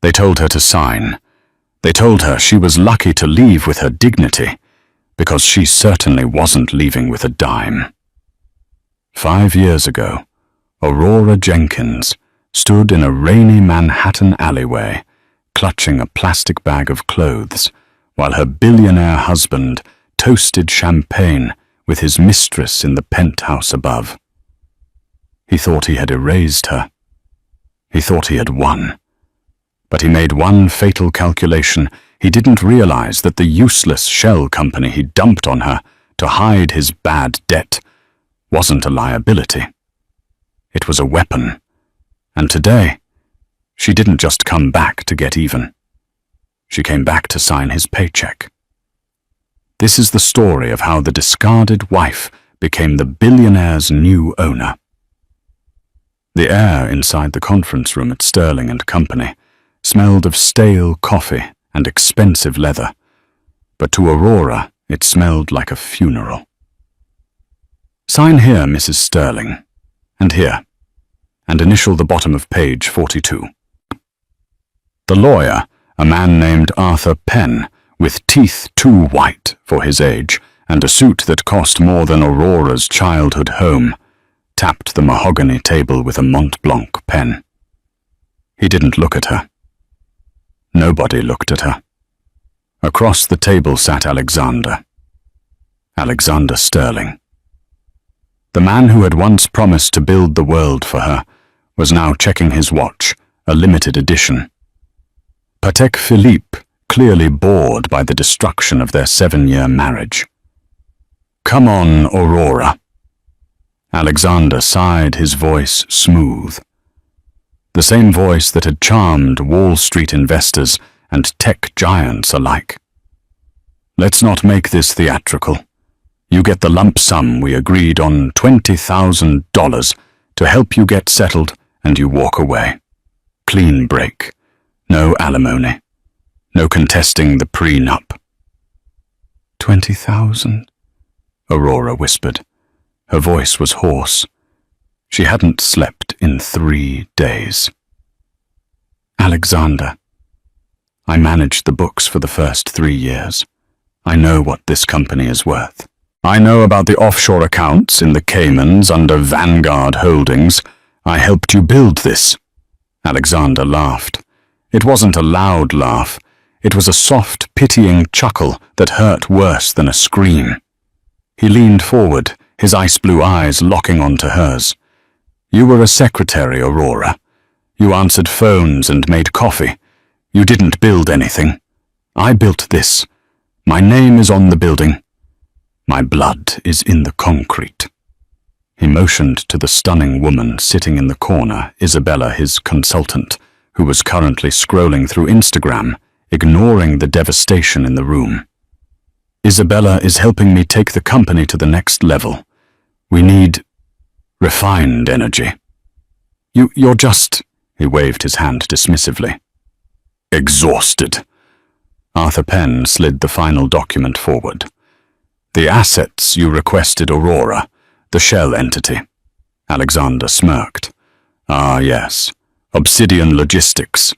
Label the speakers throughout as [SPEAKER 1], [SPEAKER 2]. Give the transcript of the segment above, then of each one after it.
[SPEAKER 1] They told her to sign. They told her she was lucky to leave with her dignity, because she certainly wasn't leaving with a dime. 5 years ago, Aurora Jenkins stood in a rainy Manhattan alleyway, clutching a plastic bag of clothes, while her billionaire husband toasted champagne with his mistress in the penthouse above. He thought he had erased her. He thought he had won. But he made one fatal calculation. He didn't realize that the useless shell company he dumped on her to hide his bad debt wasn't a liability. It was a weapon. And today, she didn't just come back to get even. She came back to sign his paycheck. This is the story of how the discarded wife became the billionaire's new owner. The air inside the conference room at Sterling and Company smelled of stale coffee and expensive leather, but to Aurora it smelled like a funeral. "Sign here, Mrs. Sterling, and here, and initial the bottom of page 42. The lawyer, a man named Arthur Penn, with teeth too white for his age and a suit that cost more than Aurora's childhood home, tapped the mahogany table with a Mont Blanc pen. He didn't look at her. Nobody looked at her. Across the table sat Alexander Sterling. The man who had once promised to build the world for her was now checking his watch, a limited edition. Patek Philippe, clearly bored by the destruction of their 7-year marriage. "Come on, Aurora." Alexander sighed, his voice smooth. The same voice that had charmed Wall Street investors and tech giants alike. "Let's not make this theatrical. You get the lump sum we agreed on, $20,000, to help you get settled, and you walk away. Clean break. No alimony. No contesting the prenup." 20,000? Aurora whispered. Her voice was hoarse. She hadn't slept in 3 days. "Alexander, I managed the books for the first 3 years. I know what this company is worth. I know about the offshore accounts in the Caymans under Vanguard Holdings. I helped you build this." Alexander laughed. It wasn't a loud laugh. It was a soft, pitying chuckle that hurt worse than a scream. He leaned forward, his ice-blue eyes locking onto hers. "You were a secretary, Aurora. You answered phones and made coffee. You didn't build anything. I built this. My name is on the building. My blood is in the concrete." He motioned to the stunning woman sitting in the corner, Isabella, his consultant, who was currently scrolling through Instagram, ignoring the devastation in the room. "Isabella is helping me take the company to the next level. We need refined energy. You're just..." He waved his hand dismissively. "Exhausted." Arthur Penn slid the final document forward. "The assets you requested, Aurora, the shell entity." Alexander smirked. "Ah, yes. Obsidian Logistics."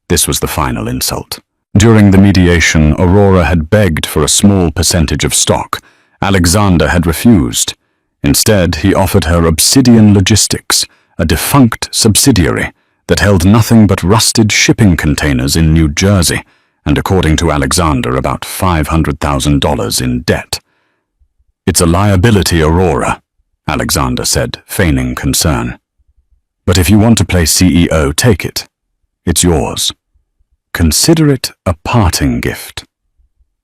[SPEAKER 1] This was the final insult. During the mediation, Aurora had begged for a small percentage of stock. Alexander had refused. Instead, he offered her Obsidian Logistics, a defunct subsidiary that held nothing but rusted shipping containers in New Jersey, and according to Alexander, about $500,000 in debt. "It's a liability, Aurora," Alexander said, feigning concern. "But if you want to play CEO, take it. It's yours. Consider it a parting gift.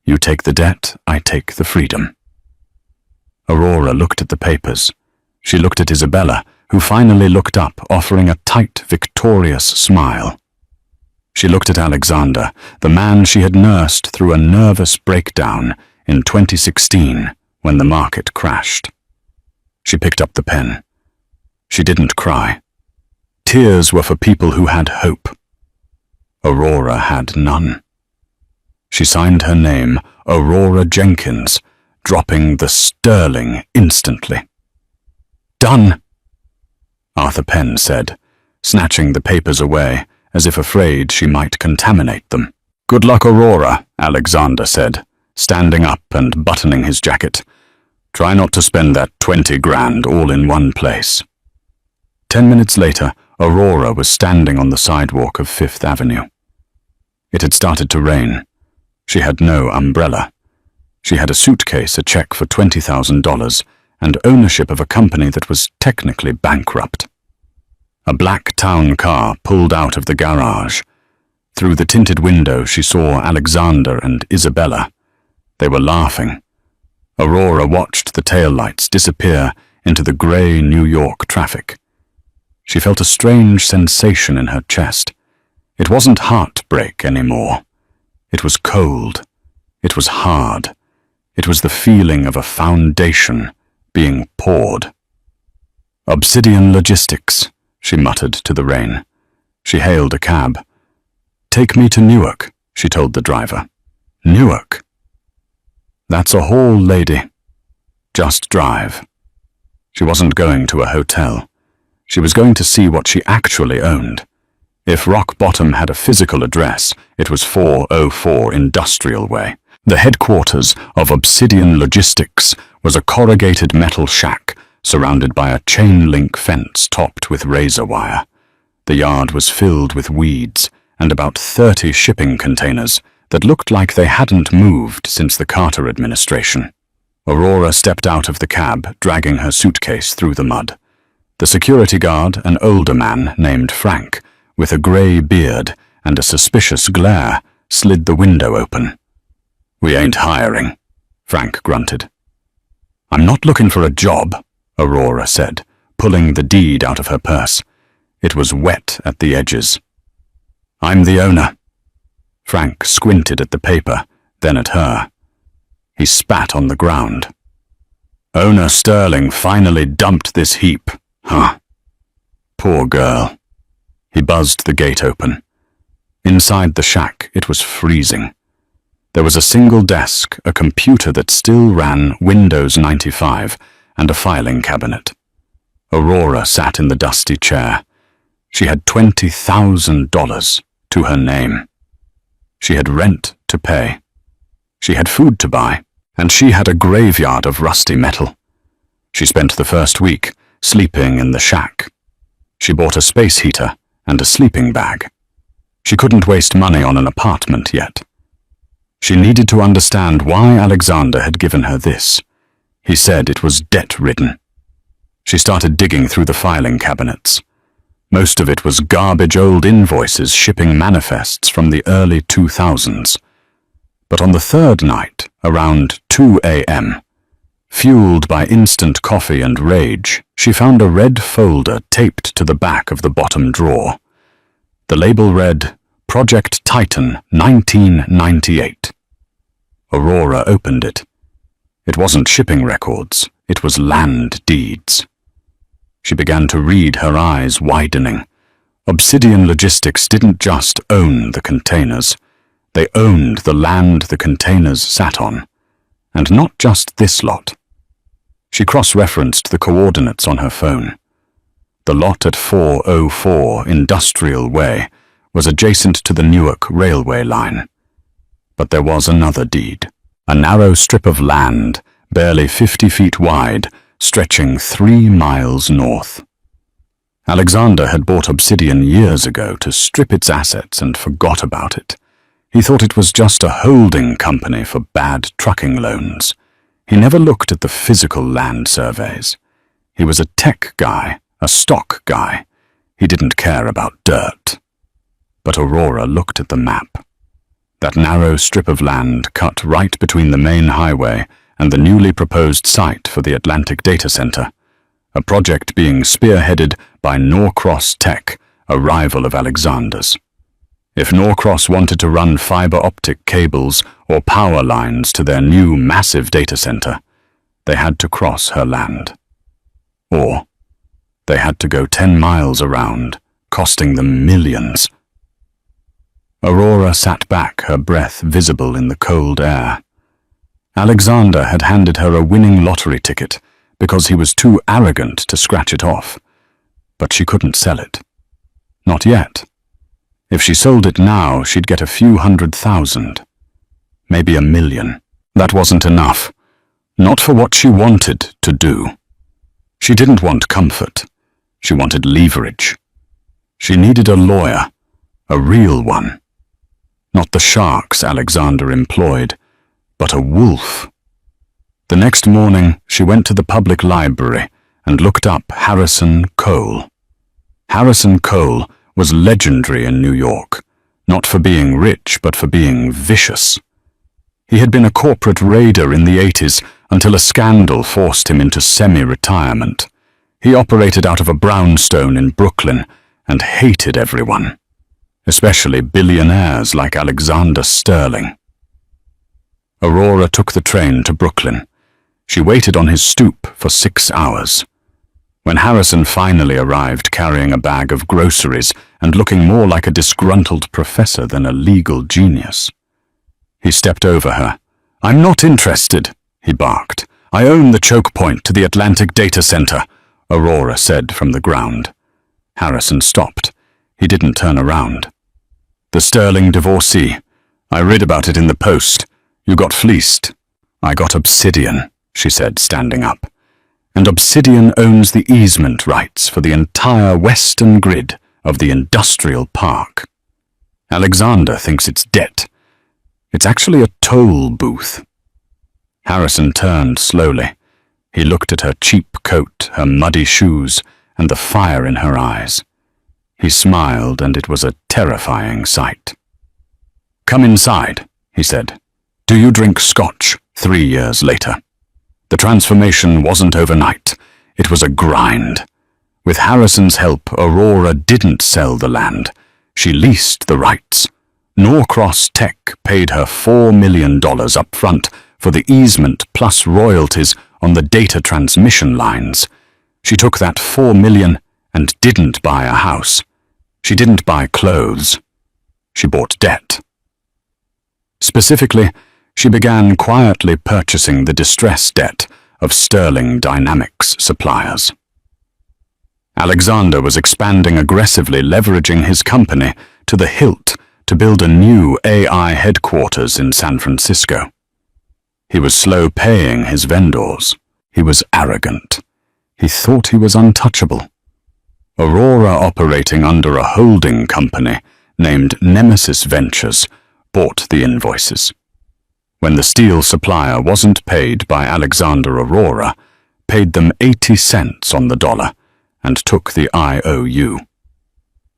[SPEAKER 1] You take the debt, I take the freedom." Aurora looked at the papers. She looked at Isabella, who finally looked up, offering a tight, victorious smile. She looked at Alexander, the man she had nursed through a nervous breakdown in 2016 when the market crashed. She picked up the pen. She didn't cry. Tears were for people who had hope. Aurora had none. She signed her name, Aurora Jenkins, dropping the Sterling instantly. "Done," Arthur Penn said, snatching the papers away as if afraid she might contaminate them. "Good luck, Aurora," Alexander said, standing up and buttoning his jacket. "Try not to spend that 20 grand all in one place." 10 minutes later, Aurora was standing on the sidewalk of Fifth Avenue. It had started to rain. She had no umbrella. She had a suitcase, a check for $20,000, and ownership of a company that was technically bankrupt. A black town car pulled out of the garage. Through the tinted window, she saw Alexander and Isabella. They were laughing. Aurora watched the taillights disappear into the grey New York traffic. She felt a strange sensation in her chest. It wasn't heartbreak anymore. It was cold. It was hard. It was the feeling of a foundation being poured. "Obsidian Logistics," she muttered to the rain. She hailed a cab. "Take me to Newark," she told the driver. "Newark?" "That's a hall, lady. Just drive." She wasn't going to a hotel. She was going to see what she actually owned. If Rock Bottom had a physical address, it was 404 Industrial Way. The headquarters of Obsidian Logistics was a corrugated metal shack surrounded by a chain-link fence topped with razor wire. The yard was filled with weeds and about 30 shipping containers that looked like they hadn't moved since the Carter administration. Aurora stepped out of the cab, dragging her suitcase through the mud. The security guard, an older man named Frank, with a grey beard and a suspicious glare, slid the window open. "We ain't hiring," Frank grunted. "I'm not looking for a job," Aurora said, pulling the deed out of her purse. It was wet at the edges. "I'm the owner." Frank squinted at the paper, then at her. He spat on the ground. "Owner Sterling finally dumped this heap, huh? Poor girl." He buzzed the gate open. Inside the shack, it was freezing. There was a single desk, a computer that still ran Windows 95, and a filing cabinet. Aurora sat in the dusty chair. She had $20,000 to her name. She had rent to pay. She had food to buy, and she had a graveyard of rusty metal. She spent the first week sleeping in the shack. She bought a space heater and a sleeping bag. She couldn't waste money on an apartment yet. She needed to understand why Alexander had given her this. He said it was debt-ridden. She started digging through the filing cabinets. Most of it was garbage old invoices shipping manifests from the early 2000s. But on the third night, around 2 a.m., fueled by instant coffee and rage, she found a red folder taped to the back of the bottom drawer. The label read, "Project Titan, 1998. Aurora opened it. It wasn't shipping records, it was land deeds. She began to read, her eyes widening. Obsidian Logistics didn't just own the containers. They owned the land the containers sat on. And not just this lot. She cross-referenced the coordinates on her phone. The lot at 404 Industrial Way was adjacent to the Newark railway line. But there was another deed. A narrow strip of land, barely 50 feet wide, stretching 3 miles north. Alexander had bought Obsidian years ago to strip its assets and forgot about it. He thought it was just a holding company for bad trucking loans. He never looked at the physical land surveys. He was a tech guy, a stock guy. He didn't care about dirt. But Aurora looked at the map. That narrow strip of land cut right between the main highway and the newly proposed site for the Atlantic Data Center, a project being spearheaded by Norcross Tech, a rival of Alexander's. If Norcross wanted to run fiber optic cables or power lines to their new massive data center, they had to cross her land. Or they had to go 10 miles around, costing them millions. Aurora sat back, her breath visible in the cold air. Alexander had handed her a winning lottery ticket because he was too arrogant to scratch it off. But she couldn't sell it. Not yet. If she sold it now, she'd get a few 100,000. Maybe 1 million. That wasn't enough. Not for what she wanted to do. She didn't want comfort. She wanted leverage. She needed a lawyer, a real one. Not the sharks Alexander employed, but a wolf. The next morning, she went to the public library and looked up Harrison Cole. Harrison Cole was legendary in New York, not for being rich, but for being vicious. He had been a corporate raider in the 80s until a scandal forced him into semi-retirement. He operated out of a brownstone in Brooklyn and hated everyone, especially billionaires like Alexander Sterling. Aurora took the train to Brooklyn. She waited on his stoop for 6 hours. When Harrison finally arrived carrying a bag of groceries and looking more like a disgruntled professor than a legal genius, he stepped over her. "I'm not interested," he barked. "I own the choke point to the Atlantic Data Center," Aurora said from the ground. Harrison stopped. He didn't turn around. "The Sterling divorcee. I read about it in the Post. You got fleeced." "I got Obsidian," she said, standing up. "And Obsidian owns the easement rights for the entire western grid of the industrial park. Alexander thinks it's debt. It's actually a toll booth." Harrison turned slowly. He looked at her cheap coat, her muddy shoes, and the fire in her eyes. He smiled, and it was a terrifying sight. "Come inside," he said. "Do you drink scotch 3 years later?" The transformation wasn't overnight. It was a grind. With Harrison's help, Aurora didn't sell the land. She leased the rights. Norcross Tech paid her $4 million up front for the easement plus royalties on the data transmission lines. She took that $4 million and didn't buy a house. She didn't buy clothes. She bought debt. Specifically, she began quietly purchasing the distress debt of Sterling Dynamics suppliers. Alexander was expanding aggressively, leveraging his company to the hilt to build a new AI headquarters in San Francisco. He was slow paying his vendors. He was arrogant. He thought he was untouchable. Aurora, operating under a holding company named Nemesis Ventures, bought the invoices. When the steel supplier wasn't paid by Alexander, Aurora paid them 80 cents on the dollar and took the IOU.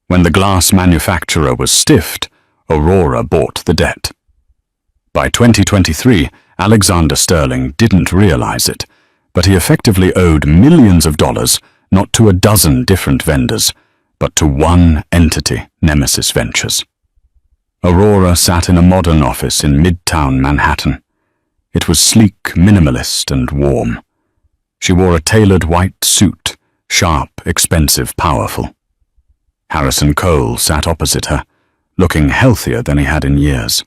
[SPEAKER 1] When the glass manufacturer was stiffed, Aurora bought the debt. By 2023, Alexander Sterling didn't realize it, but he effectively owed millions of dollars not to a dozen different vendors, but to one entity, Nemesis Ventures. Aurora sat in a modern office in Midtown Manhattan. It was sleek, minimalist, and warm. She wore a tailored white suit, sharp, expensive, powerful. Harrison Cole sat opposite her, looking healthier than he had in years.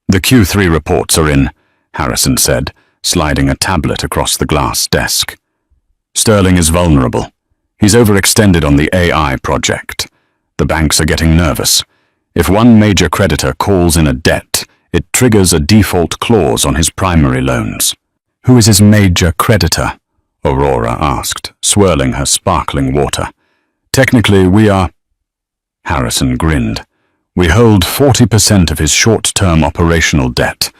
[SPEAKER 1] "The Q3 reports are in," Harrison said, sliding a tablet across the glass desk. "Sterling is vulnerable. He's overextended on the AI project. The banks are getting nervous. If one major creditor calls in a debt, it triggers a default clause on his primary loans." "Who is his major creditor?" Aurora asked, swirling her sparkling water. "Technically, we are—" Harrison grinned. "We hold 40% of his short-term operational debt.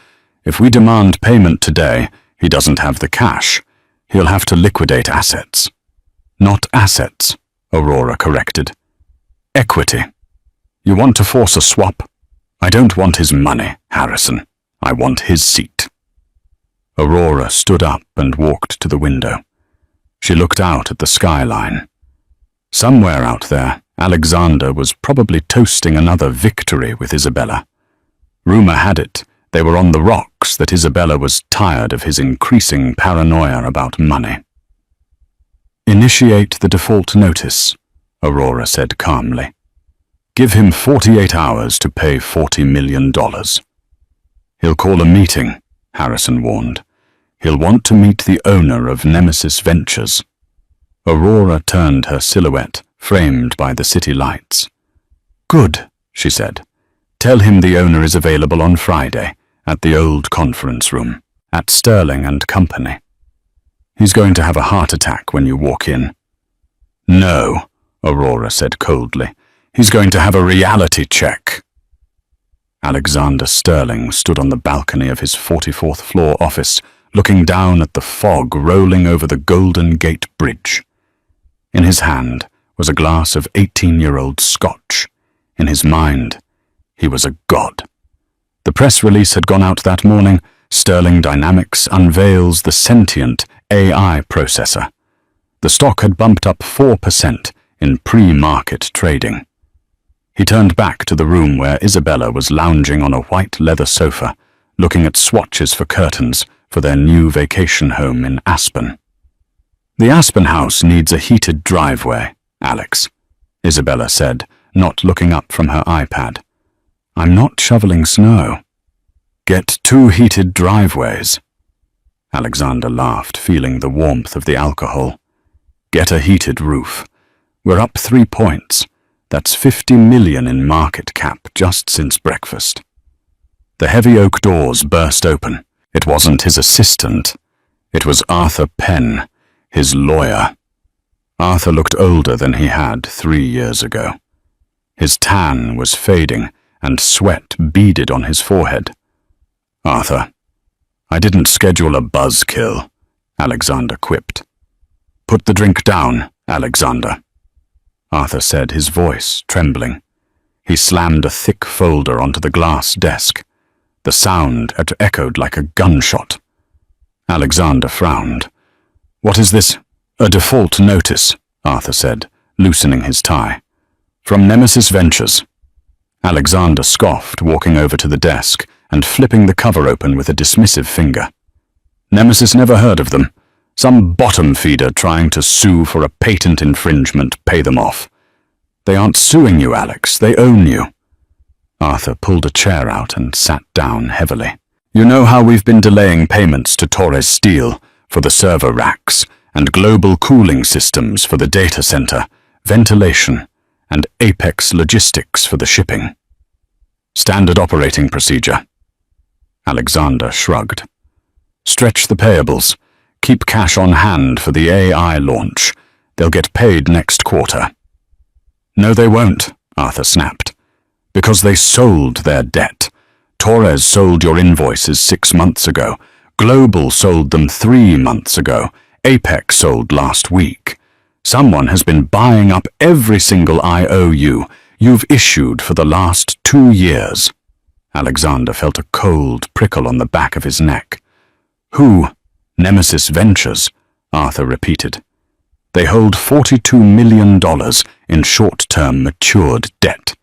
[SPEAKER 1] If we demand payment today, he doesn't have the cash. He'll have to liquidate assets." "Not assets," Aurora corrected. "Equity. You want to force a swap? I don't want his money, Harrison. I want his seat." Aurora stood up and walked to the window. She looked out at the skyline. Somewhere out there, Alexander was probably toasting another victory with Isabella. Rumor had it they were on the rocks, that Isabella was tired of his increasing paranoia about money. "Initiate the default notice," Aurora said calmly. "Give him 48 hours to pay $40 million. "He'll call a meeting," Harrison warned. "He'll want to meet the owner of Nemesis Ventures." Aurora turned her silhouette, framed by the city lights. "Good," she said. "Tell him the owner is available on Friday at the old conference room at Sterling and Company. He's going to have a heart attack when you walk in." "No," Aurora said coldly. "He's going to have a reality check." Alexander Sterling stood on the balcony of his 44th floor office, looking down at the fog rolling over the Golden Gate Bridge. In his hand was a glass of 18-year-old scotch. In his mind, he was a god. The press release had gone out that morning. Sterling Dynamics unveils the sentient AI processor. The stock had bumped up 4% in pre-market trading. He turned back to the room where Isabella was lounging on a white leather sofa, looking at swatches for curtains for their new vacation home in Aspen. "The Aspen house needs a heated driveway, Alex," Isabella said, not looking up from her iPad. "I'm not shoveling snow." "Get 2 heated driveways." Alexander laughed, feeling the warmth of the alcohol. "Get a heated roof. We're up 3 points. That's 50 million in market cap just since breakfast." The heavy oak doors burst open. It wasn't his assistant. It was Arthur Penn, his lawyer. Arthur looked older than he had 3 years ago. His tan was fading, and sweat beaded on his forehead. "Arthur, I didn't schedule a buzzkill," Alexander quipped. "Put the drink down, Alexander," Arthur said, his voice trembling. He slammed a thick folder onto the glass desk. The sound had echoed like a gunshot. Alexander frowned. "What is this?" "A default notice," Arthur said, loosening his tie. "From Nemesis Ventures." Alexander scoffed, walking over to the desk and flipping the cover open with a dismissive finger. "Nemesis never heard of them. Some bottom feeder trying to sue for a patent infringement. Pay them off." "They aren't suing you, Alex. They own you." Arthur pulled a chair out and sat down heavily. "You know how we've been delaying payments to Torres Steel for the server racks and global cooling systems for the data center, ventilation, and Apex Logistics for the shipping. Standard operating procedure." Alexander shrugged. "Stretch the payables. Keep cash on hand for the AI launch. They'll get paid next quarter." "No, they won't," Arthur snapped. "Because they sold their debt. Torres sold your invoices 6 months ago. Global sold them 3 months ago. Apex sold last week. Someone has been buying up every single IOU you've issued for the last 2 years. Alexander felt a cold prickle on the back of his neck. "Who?" "Nemesis Ventures," Arthur repeated. "They hold $42 million in short-term matured debt.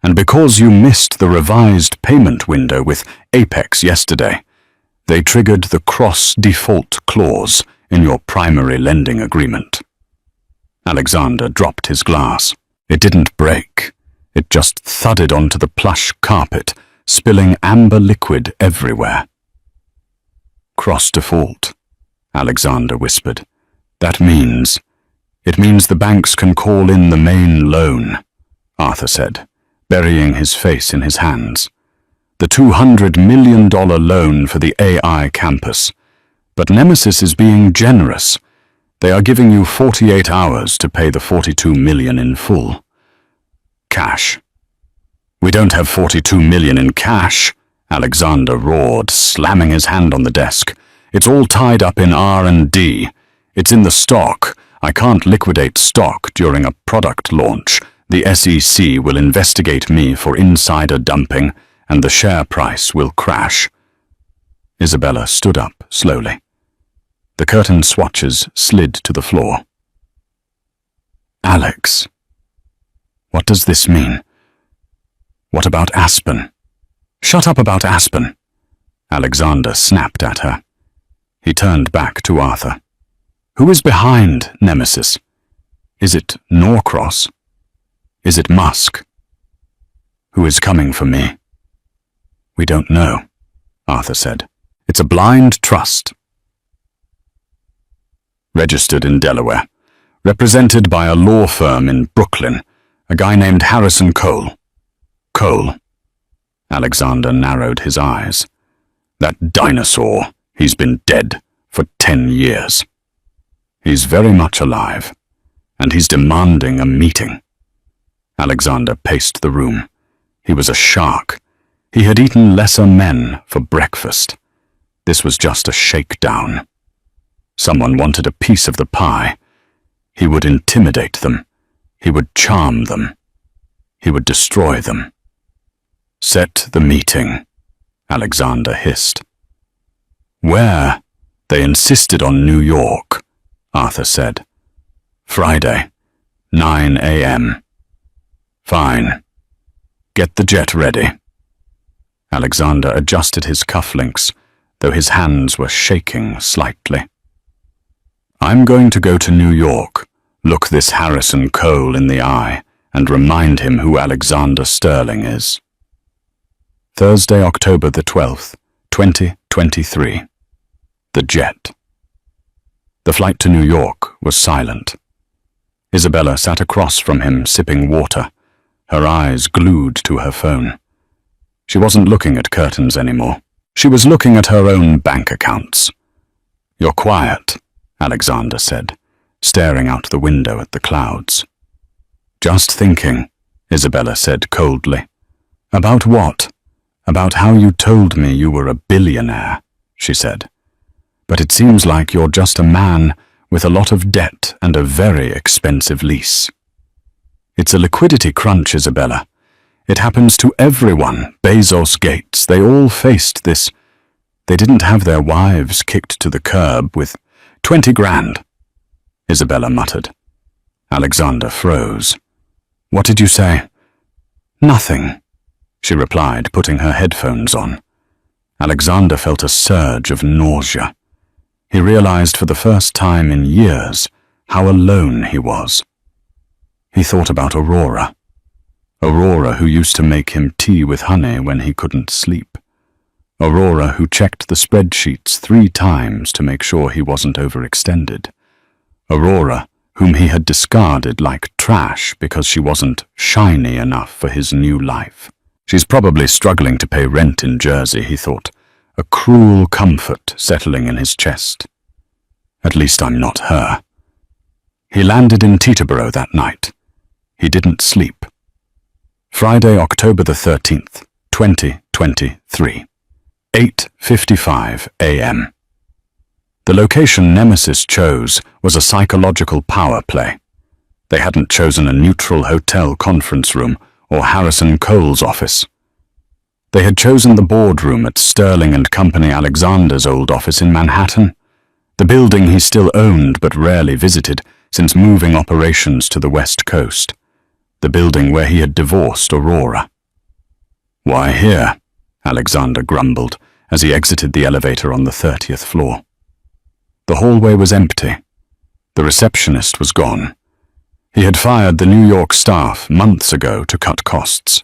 [SPEAKER 1] And because you missed the revised payment window with Apex yesterday, they triggered the cross-default clause in your primary lending agreement." Alexander dropped his glass. It didn't break. It just thudded onto the plush carpet, spilling amber liquid everywhere. "Cross-default," Alexander whispered. It means the banks can call in the main loan," Arthur said, burying his face in his hands. "The $200 million loan for the AI campus. But Nemesis is being generous. They are giving you 48 hours to pay the $42 million in full. Cash." "We don't have $42 million in cash," Alexander roared, slamming his hand on the desk. "It's all tied up in R&D. It's in the stock. I can't liquidate stock during a product launch. The SEC will investigate me for insider dumping, and the share price will crash." Isabella stood up slowly. The curtain swatches slid to the floor. "Alex, what does this mean? What about Aspen?" "Shut up about Aspen," Alexander snapped at her. He turned back to Arthur. "Who is behind Nemesis? Is it Norcross? Is it Musk? Who is coming for me?" "We don't know," Arthur said. "It's a blind trust." Registered in Delaware. Represented by a law firm in Brooklyn, a guy named Harrison Cole. Cole. Alexander narrowed his eyes. That dinosaur, he's been dead for 10 years. He's very much alive, and he's demanding a meeting. Alexander paced the room. He was a shark. He had eaten lesser men for breakfast. This was just a shakedown. Someone wanted a piece of the pie. He would intimidate them. He would charm them. He would destroy them. Set the meeting, Alexander hissed. Where? They insisted on New York, Arthur said. Friday, 9 a.m. Fine. Get the jet ready. Alexander adjusted his cufflinks, though his hands were shaking slightly. I'm going to go to New York, look this Harrison Cole in the eye, and remind him who Alexander Sterling is. Thursday, October the 12th, 2023. The jet. The flight to New York was silent. Isabella sat across from him sipping water, her eyes glued to her phone. She wasn't looking at curtains anymore. She was looking at her own bank accounts. You're quiet, Alexander said, staring out the window at the clouds. Just thinking, Isabella said coldly. About what? About how you told me you were a billionaire, she said. But it seems like you're just a man with a lot of debt and a very expensive lease. It's a liquidity crunch, Isabella. It happens to everyone. Bezos, Gates, they all faced this. They didn't have their wives kicked to the curb with 20 grand, Isabella muttered. Alexander froze. What did you say? Nothing, she replied, putting her headphones on. Alexander felt a surge of nausea. He realized for the first time in years how alone he was. He thought about Aurora. Aurora, who used to make him tea with honey when he couldn't sleep. Aurora, who checked the spreadsheets 3 times to make sure he wasn't overextended. Aurora, whom he had discarded like trash because she wasn't shiny enough for his new life. She's probably struggling to pay rent in Jersey, he thought, a cruel comfort settling in his chest. At least I'm not her. He landed in Teterboro that night. He didn't sleep. Friday, October the 13th, 2023. 8:55 a.m. The location Nemesis chose was a psychological power play. They hadn't chosen a neutral hotel conference room or Harrison Cole's office. They had chosen the boardroom at Sterling and Company Alexander's old office in Manhattan, the building he still owned but rarely visited since moving operations to the West Coast, the building where he had divorced Aurora. Why here? Alexander grumbled as he exited the elevator on the 30th floor. The hallway was empty. The receptionist was gone. He had fired the New York staff months ago to cut costs.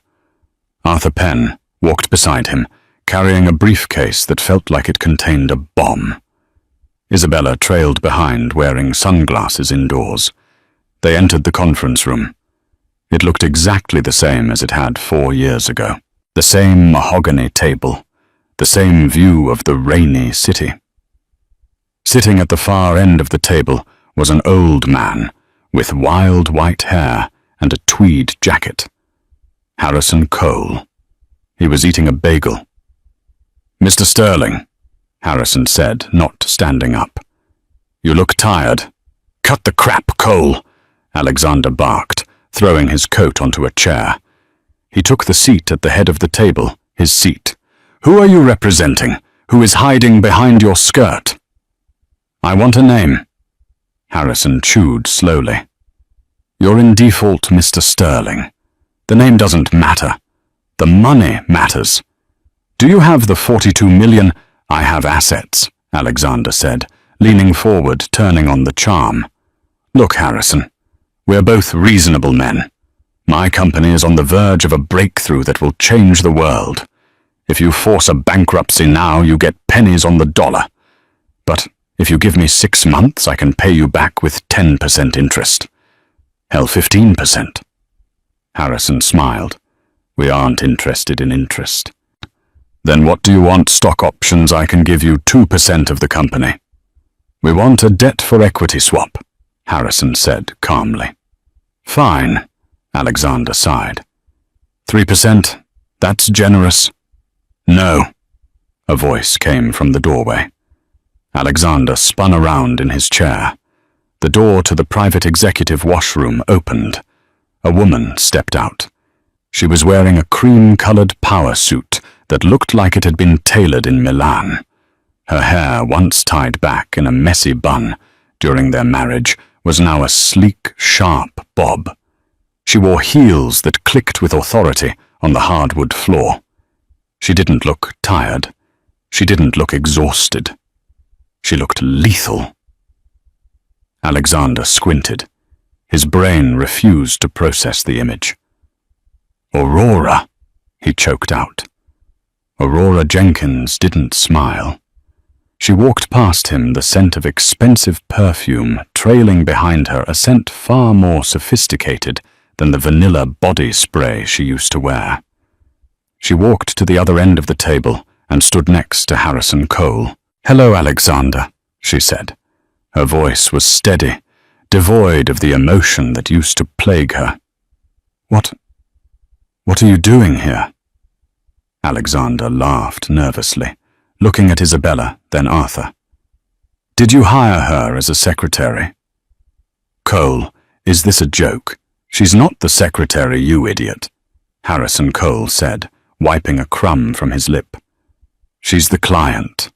[SPEAKER 1] Arthur Penn walked beside him, carrying a briefcase that felt like it contained a bomb. Isabella trailed behind, wearing sunglasses indoors. They entered the conference room. It looked exactly the same as it had 4 years ago. The same mahogany table, the same view of the rainy city. Sitting at the far end of the table was an old man with wild white hair and a tweed jacket. Harrison Cole. He was eating a bagel. Mr. Sterling, Harrison said, not standing up. You look tired. Cut the crap, Cole, Alexander barked, throwing his coat onto a chair. He took the seat at the head of the table, his seat. Who are you representing? Who is hiding behind your skirt? I want a name. Harrison chewed slowly. You're in default, Mr. Sterling. The name doesn't matter. The money matters. Do you have the 42 million? I have assets, Alexander said, leaning forward, turning on the charm. Look, Harrison, we're both reasonable men. My company is on the verge of a breakthrough that will change the world. If you force a bankruptcy now, you get pennies on the dollar. But if you give me 6 months, I can pay you back with 10% interest. Hell, 15%. Harrison smiled. We aren't interested in interest. Then what do you want? Stock options? I can give you 2% of the company. We want a debt-for-equity swap, Harrison said calmly. Fine, Alexander sighed. 3%? That's generous. No, a voice came from the doorway. Alexander spun around in his chair. The door to the private executive washroom opened. A woman stepped out. She was wearing a cream-colored power suit that looked like it had been tailored in Milan. Her hair, once tied back in a messy bun during their marriage, was now a sleek, sharp bob. She wore heels that clicked with authority on the hardwood floor. She didn't look tired. She didn't look exhausted. She looked lethal. Alexander squinted. His brain refused to process the image. Aurora, he choked out. Aurora Jenkins didn't smile. She walked past him, the scent of expensive perfume trailing behind her, a scent far more sophisticated than the vanilla body spray she used to wear. She walked to the other end of the table and stood next to Harrison Cole. Hello, Alexander, she said. Her voice was steady, devoid of the emotion that used to plague her. What are you doing here? Alexander laughed nervously, looking at Isabella, then Arthur. Did you hire her as a secretary? Cole, is this a joke? She's not the secretary, you idiot, Harrison Cole said, wiping a crumb from his lip. She's the client.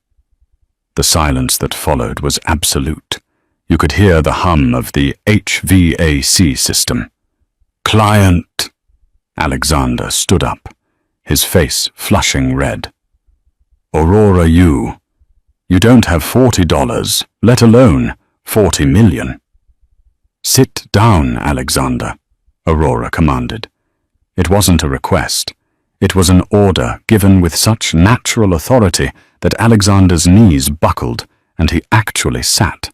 [SPEAKER 1] The silence that followed was absolute. You could hear the hum of the HVAC system. Client! Alexander stood up, his face flushing red. Aurora, you don't have $40, let alone 40 million. Sit down, Alexander, Aurora commanded. It wasn't a request. It was an order given with such natural authority that Alexander's knees buckled and he actually sat.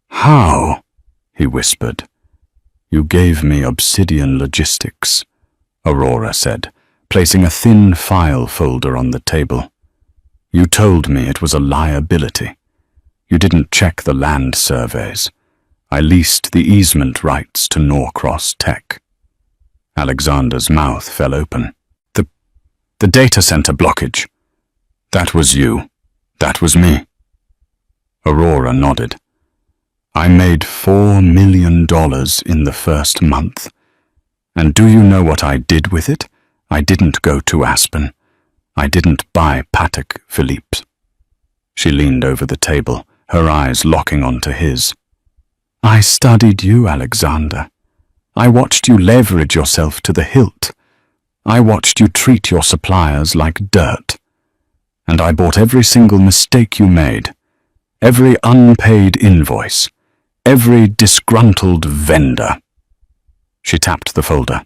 [SPEAKER 1] How? He whispered. You gave me Obsidian Logistics, Aurora said, placing a thin file folder on the table. You told me it was a liability. You didn't check the land surveys. I leased the easement rights to Norcross Tech. Alexander's mouth fell open. The data center blockage. That was you. That was me. Aurora nodded. I made $4 million in the first month. And do you know what I did with it? I didn't go to Aspen. I didn't buy Patek Philippe's. She leaned over the table, her eyes locking onto his. I studied you, Alexander. I watched you leverage yourself to the hilt. I watched you treat your suppliers like dirt. And I bought every single mistake you made, every unpaid invoice, every disgruntled vendor. She tapped the folder.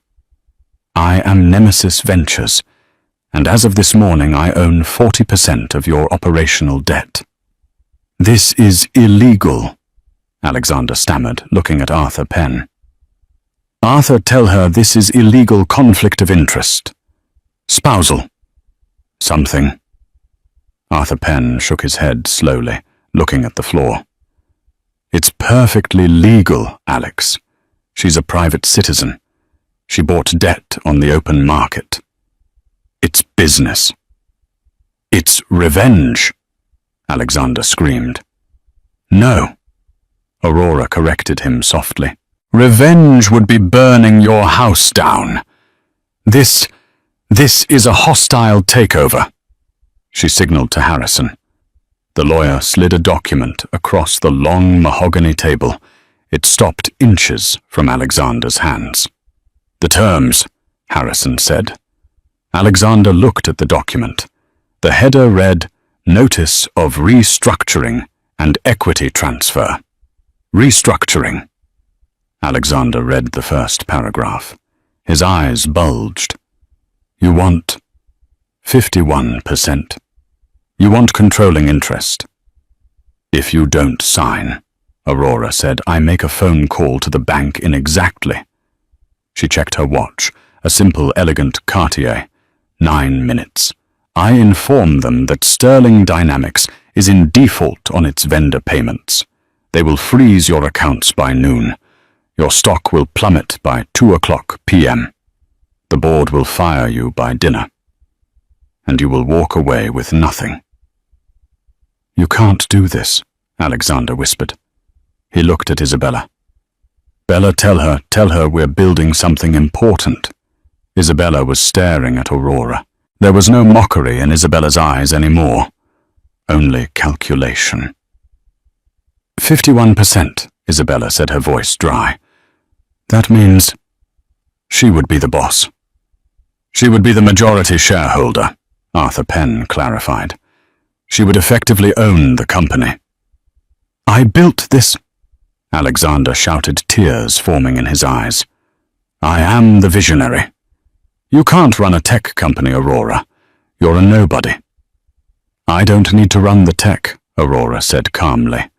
[SPEAKER 1] I am Nemesis Ventures, and as of this morning I own 40% of your operational debt. This is illegal, Alexander stammered, looking at Arthur Penn. Arthur, tell her this is illegal conflict of interest. Spousal. Something. Arthur Penn shook his head slowly, looking at the floor. It's perfectly legal, Alex. She's a private citizen. She bought debt on the open market. It's business. It's revenge, Alexander screamed. No, Aurora corrected him softly. Revenge would be burning your house down. This is a hostile takeover. She signaled to Harrison. The lawyer slid a document across the long mahogany table. It stopped inches from Alexander's hands. The terms, Harrison said. Alexander looked at the document. The header read, Notice of Restructuring and Equity Transfer. Restructuring. Alexander read the first paragraph. His eyes bulged. You want 51%. You want controlling interest. If you don't sign, Aurora said, I make a phone call to the bank in exactly. She checked her watch. a simple, elegant Cartier. 9 minutes. I inform them that Sterling Dynamics is in default on its vendor payments. They will freeze your accounts by noon. Your stock will plummet by 2:00 p.m. The board will fire you by dinner. And you will walk away with nothing. You can't do this, Alexander whispered. He looked at Isabella. Bella, tell her we're building something important. Isabella was staring at Aurora. There was no mockery in Isabella's eyes anymore. Only calculation. 51%, Isabella said, her voice dry. That means she would be the boss. She would be the majority shareholder, Arthur Penn clarified. She would effectively own the company. I built this, Alexander shouted, tears forming in his eyes. I am the visionary. You can't run a tech company, Aurora. You're a nobody. I don't need to run the tech, Aurora said calmly.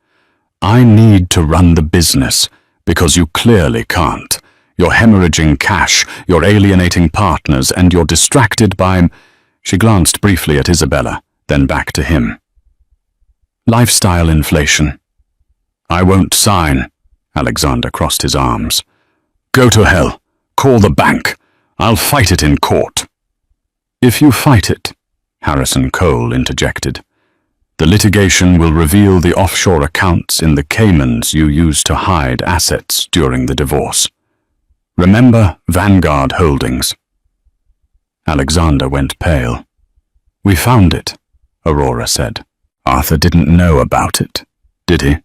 [SPEAKER 1] I need to run the business, because you clearly can't. You're hemorrhaging cash, you're alienating partners, and you're distracted by... She glanced briefly at Isabella, then back to him. Lifestyle inflation. I won't sign. Alexander crossed his arms. Go to hell. Call the bank. I'll fight it in court. If you fight it, Harrison Cole interjected, the litigation will reveal the offshore accounts in the Caymans you used to hide assets during the divorce. Remember Vanguard Holdings. Alexander went pale. We found it, Aurora said. Arthur didn't know about it, did he?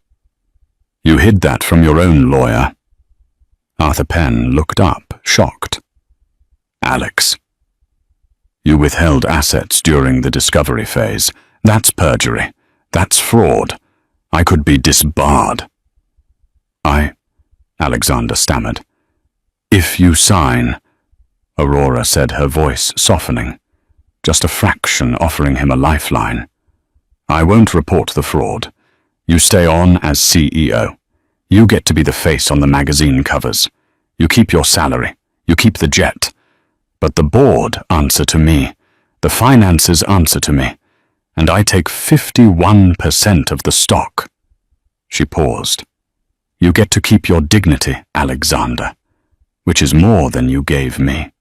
[SPEAKER 1] You hid that from your own lawyer. Arthur Penn looked up, shocked. Alex. You withheld assets during the discovery phase. That's perjury. That's fraud. I could be disbarred. Alexander stammered. If you sign, Aurora said, her voice softening, just a fraction offering him a lifeline. I won't report the fraud. You stay on as CEO. You get to be the face on the magazine covers. You keep your salary. You keep the jet. But the board answer to me. The finances answer to me. And I take 51% of the stock. She paused. You get to keep your dignity, Alexander, which is more than you gave me.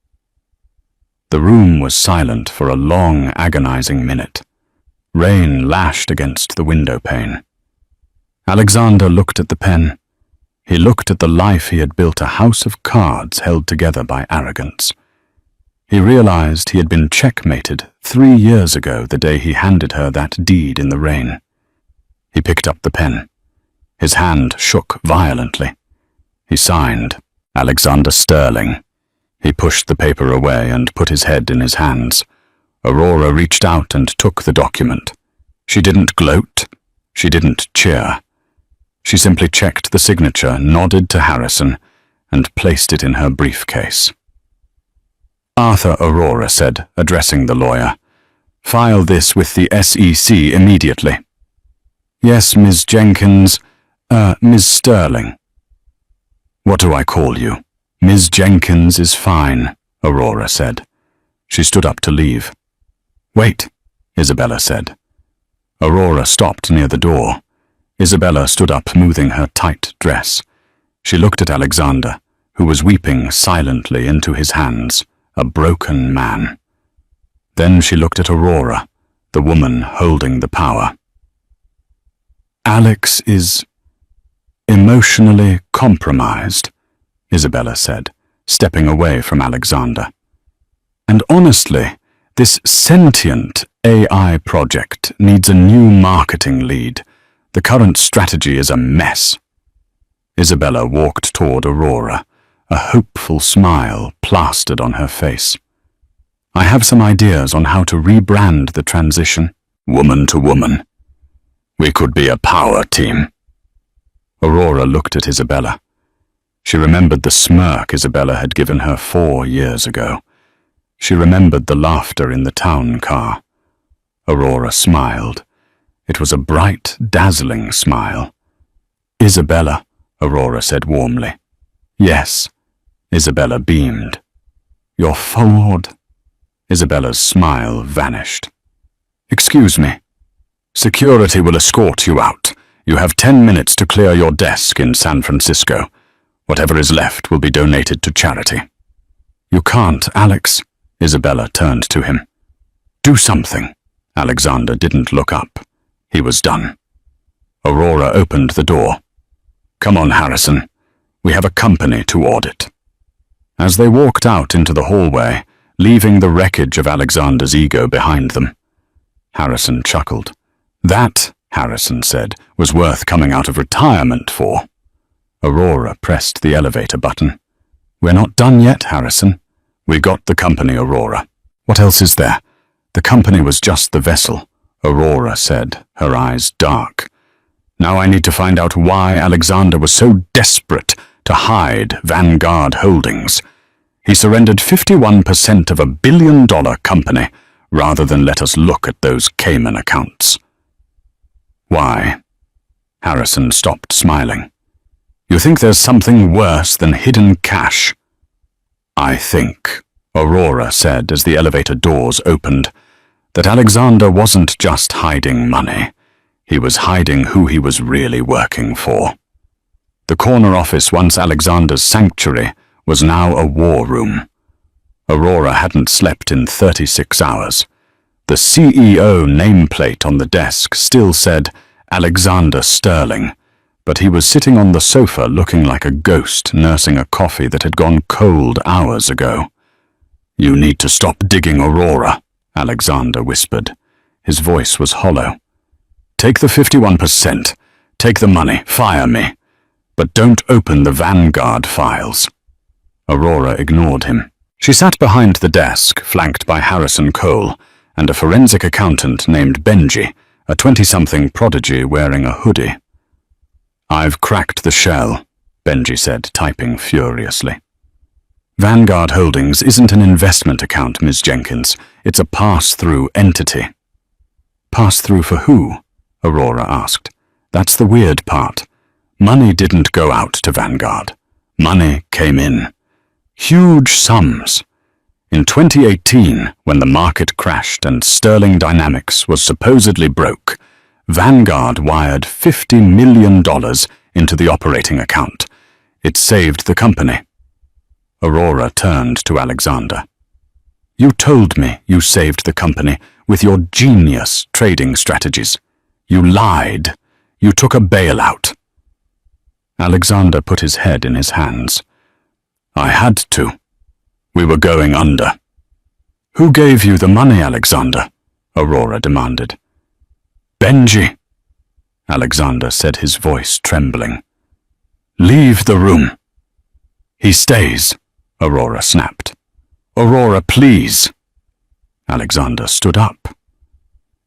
[SPEAKER 1] The room was silent for a long, agonizing minute. Rain lashed against the window pane. Alexander looked at the pen. He looked at the life he had built, a house of cards held together by arrogance. He realized he had been checkmated 3 years ago, the day he handed her that deed in the rain. He picked up the pen. His hand shook violently. He signed, Alexander Sterling. He pushed the paper away and put his head in his hands. Aurora reached out and took the document. She didn't gloat. She didn't cheer. She simply checked the signature, nodded to Harrison, and placed it in her briefcase. Arthur, Aurora said, addressing the lawyer. File this with the SEC immediately. Yes, Ms. Jenkins. Ms. Sterling. What do I call you? Ms. Jenkins is fine, Aurora said. She stood up to leave. Wait, Isabella said. Aurora stopped near the door. Isabella stood up, smoothing her tight dress. She looked at Alexander, who was weeping silently into his hands, a broken man. Then she looked at Aurora, the woman holding the power. Alex is emotionally compromised, Isabella said, stepping away from Alexander. And honestly, this sentient AI project needs a new marketing lead. The current strategy is a mess. Isabella walked toward Aurora, a hopeful smile plastered on her face. I have some ideas on how to rebrand the transition, woman to woman. We could be a power team. Aurora looked at Isabella. She remembered the smirk Isabella had given her 4 years ago. She remembered the laughter in the town car. Aurora smiled. It was a bright, dazzling smile. Isabella, Aurora said warmly. Yes, Isabella beamed. Your forward. Isabella's smile vanished. Excuse me. Security will escort you out. You have 10 minutes to clear your desk in San Francisco. Whatever is left will be donated to charity. You can't, Alex. Isabella turned to him. Do something. Alexander didn't look up. He was done. Aurora opened the door. Come on, Harrison. We have a company to audit. As they walked out into the hallway, leaving the wreckage of Alexander's ego behind them, Harrison chuckled. That, Harrison said, was worth coming out of retirement for. Aurora pressed the elevator button. We're not done yet, Harrison. We got the company, Aurora. What else is there? The company was just the vessel, Aurora said, her eyes dark. Now I need to find out why Alexander was so desperate to hide Vanguard Holdings. He surrendered 51% of $1 billion company rather than let us look at those Cayman accounts. Why? Harrison stopped smiling. You think there's something worse than hidden cash? I think, Aurora said as the elevator doors opened, that Alexander wasn't just hiding money. He was hiding who he was really working for. The corner office, once Alexander's sanctuary, was now a war room. Aurora hadn't slept in 36 hours. The CEO nameplate on the desk still said Alexander Sterling, but he was sitting on the sofa looking like a ghost nursing a coffee that had gone cold hours ago. You need to stop digging, Aurora, Alexander whispered. His voice was hollow. Take the 51%. Take the money. Fire me. But don't open the Vanguard files. Aurora ignored him. She sat behind the desk, flanked by Harrison Cole and a forensic accountant named Benji, a 20-something prodigy wearing a hoodie. I've cracked the shell, Benji said, typing furiously. Vanguard Holdings isn't an investment account, Ms. Jenkins. It's a pass-through entity. Pass-through for who? Aurora asked. That's the weird part. Money didn't go out to Vanguard. Money came in. Huge sums. In 2018, when the market crashed and Sterling Dynamics was supposedly broke, Vanguard wired $50 million into the operating account. It saved the company. Aurora turned to Alexander. You told me you saved the company with your genius trading strategies. You lied. You took a bailout. Alexander put his head in his hands. I had to. We were going under. Who gave you the money, Alexander? Aurora demanded. Benji, Alexander said, his voice trembling. Leave the room. He stays, Aurora snapped. Aurora, please. Alexander stood up,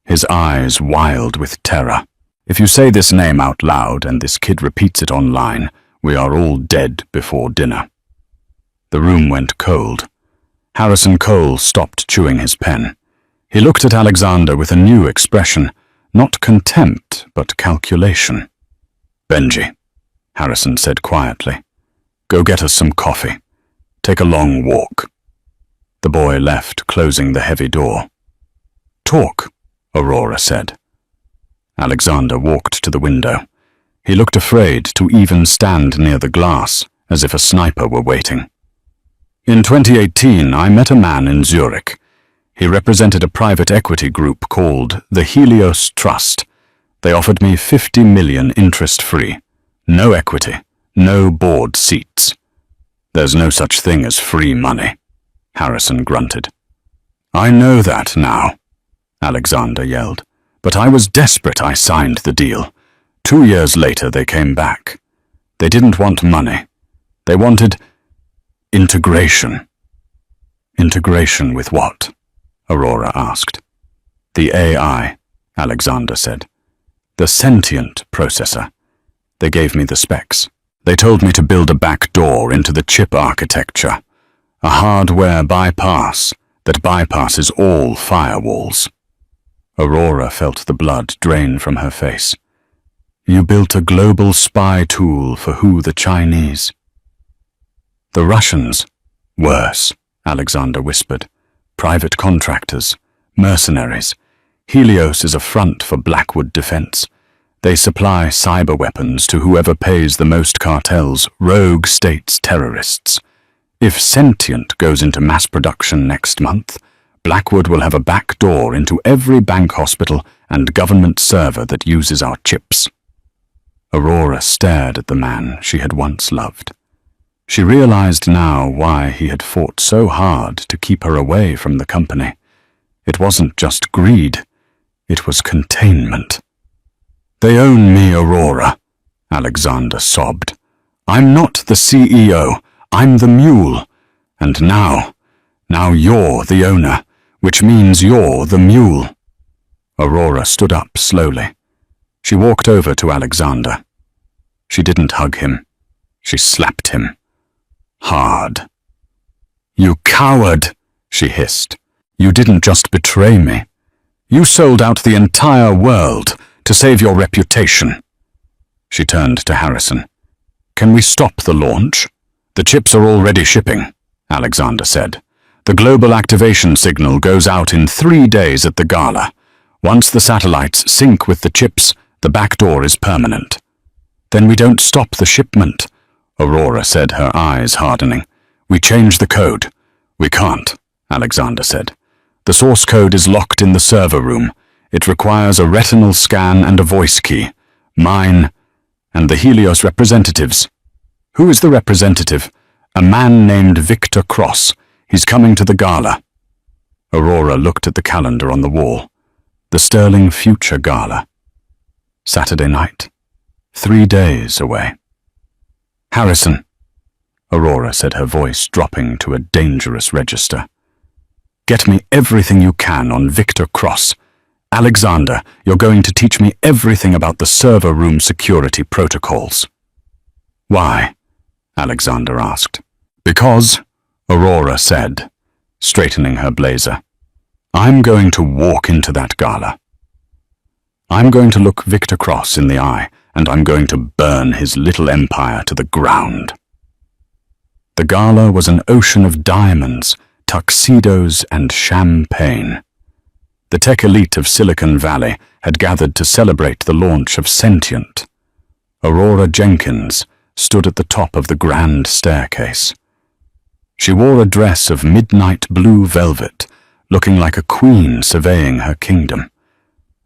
[SPEAKER 1] his eyes wild with terror. If you say this name out loud and this kid repeats it online, we are all dead before dinner. The room went cold. Harrison Cole stopped chewing his pen. He looked at Alexander with a new expression, not contempt, but calculation. Benji, Harrison said quietly, go get us some coffee. Take a long walk. The boy left, closing the heavy door. Talk, Aurora said. Alexander walked to the window. He looked afraid to even stand near the glass, as if a sniper were waiting. In 2018, I met a man in Zurich. He represented a private equity group called the Helios Trust. They offered me $50 million interest-free. No equity, no board seats. There's no such thing as free money, Harrison grunted. I know that now, Alexander yelled. But I was desperate. I signed the deal. 2 years later, they came back. They didn't want money. They wanted integration. Integration with what? Aurora asked. The AI, Alexander said. The sentient processor. They gave me the specs. They told me to build a back door into the chip architecture, a hardware bypass that bypasses all firewalls. Aurora felt the blood drain from her face. You built a global spy tool for who, the Chinese? The Russians. Worse, Alexander whispered. Private contractors, mercenaries. Helios is a front for Blackwood defense. They supply cyber weapons to whoever pays the most cartels, rogue states, terrorists. If Sentient goes into mass production next month, Blackwood will have a back door into every bank hospital and government server that uses our chips. Aurora stared at the man she had once loved. She realized now why he had fought so hard to keep her away from the company. It wasn't just greed, it was containment. They own me, Aurora, Alexander sobbed. I'm not the CEO, I'm the mule. And now you're the owner, which means you're the mule. Aurora stood up slowly. She walked over to Alexander. She didn't hug him. She slapped him. Hard. You coward, she hissed. You didn't just betray me. You sold out the entire world to save your reputation. She turned to Harrison. Can we stop the launch? The chips are already shipping, Alexander said. The global activation signal goes out in 3 days at the gala. Once the satellites sync with the chips, the back door is permanent. Then we don't stop the shipment, Aurora said, her eyes hardening. We change the code. We can't, Alexander said. The source code is locked in the server room. It requires a retinal scan and a voice key. Mine and the Helios representatives. Who is the representative? A man named Victor Cross. He's coming to the gala. Aurora looked at the calendar on the wall. The Sterling Future Gala. Saturday night. 3 days away. Harrison, Aurora said, her voice dropping to a dangerous register. Get me everything you can on Victor Cross. Alexander, you're going to teach me everything about the server room security protocols. Why? Alexander asked. Because, Aurora said, straightening her blazer, I'm going to walk into that gala. I'm going to look Victor Cross in the eye, and I'm going to burn his little empire to the ground. The gala was an ocean of diamonds, tuxedos, and champagne. The tech elite of Silicon Valley had gathered to celebrate the launch of Sentient. Aurora Jenkins stood at the top of the grand staircase. She wore a dress of midnight blue velvet, looking like a queen surveying her kingdom.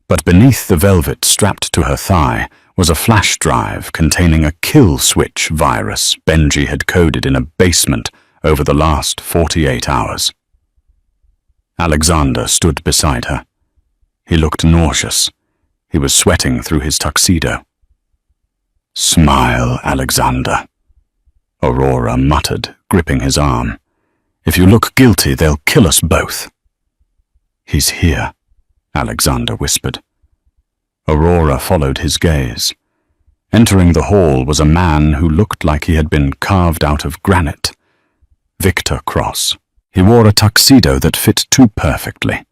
[SPEAKER 1] But beneath the velvet strapped to her thigh was a flash drive containing a kill switch virus Benji had coded in a basement over the last 48 hours. Alexander stood beside her. He looked nauseous. He was sweating through his tuxedo. Smile, Alexander, Aurora muttered, gripping his arm. If you look guilty, they'll kill us both. He's here, Alexander whispered. Aurora followed his gaze. Entering the hall was a man who looked like he had been carved out of granite. Victor Cross. He wore a tuxedo that fit too perfectly.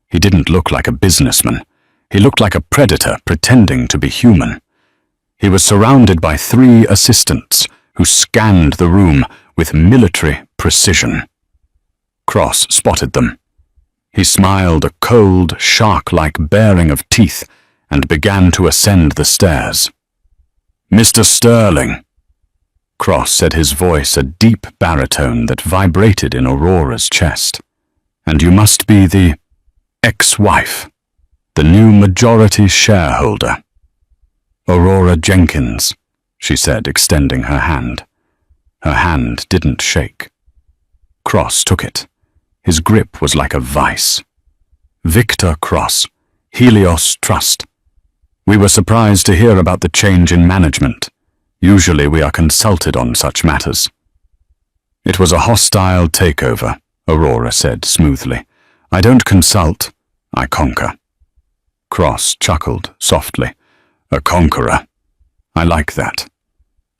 [SPEAKER 1] He didn't look like a businessman. He looked like a predator pretending to be human. He was surrounded by 3 assistants who scanned the room with military precision. Cross spotted them. He smiled a cold, shark-like baring of teeth and began to ascend the stairs. Mr. Sterling, Cross said, his voice a deep baritone that vibrated in Aurora's chest. And you must be the ex-wife, the new majority shareholder. Aurora Jenkins, she said, extending her hand. Her hand didn't shake. Cross took it. His grip was like a vice. Victor Cross, Helios Trust. We were surprised to hear about the change in management. Usually we are consulted on such matters. It was a hostile takeover, Aurora said smoothly. I don't consult, I conquer. Cross chuckled softly. A conqueror. I like that.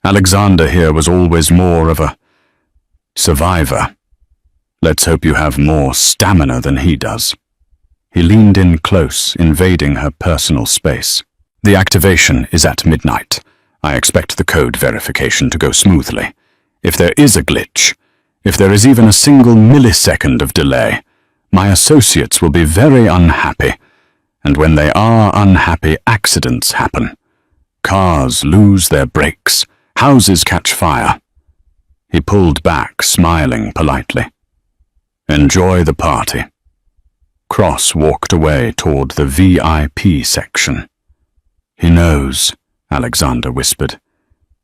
[SPEAKER 1] Alexander here was always more of a survivor. Let's hope you have more stamina than he does. He leaned in close, invading her personal space. The activation is at midnight. I expect the code verification to go smoothly. If there is a glitch, If there is even a single millisecond of delay, my associates will be very unhappy, and when they are unhappy, accidents happen. Cars lose their brakes, houses catch fire. He pulled back, smiling politely. Enjoy the party. Cross walked away toward the VIP section. He knows, Alexander whispered.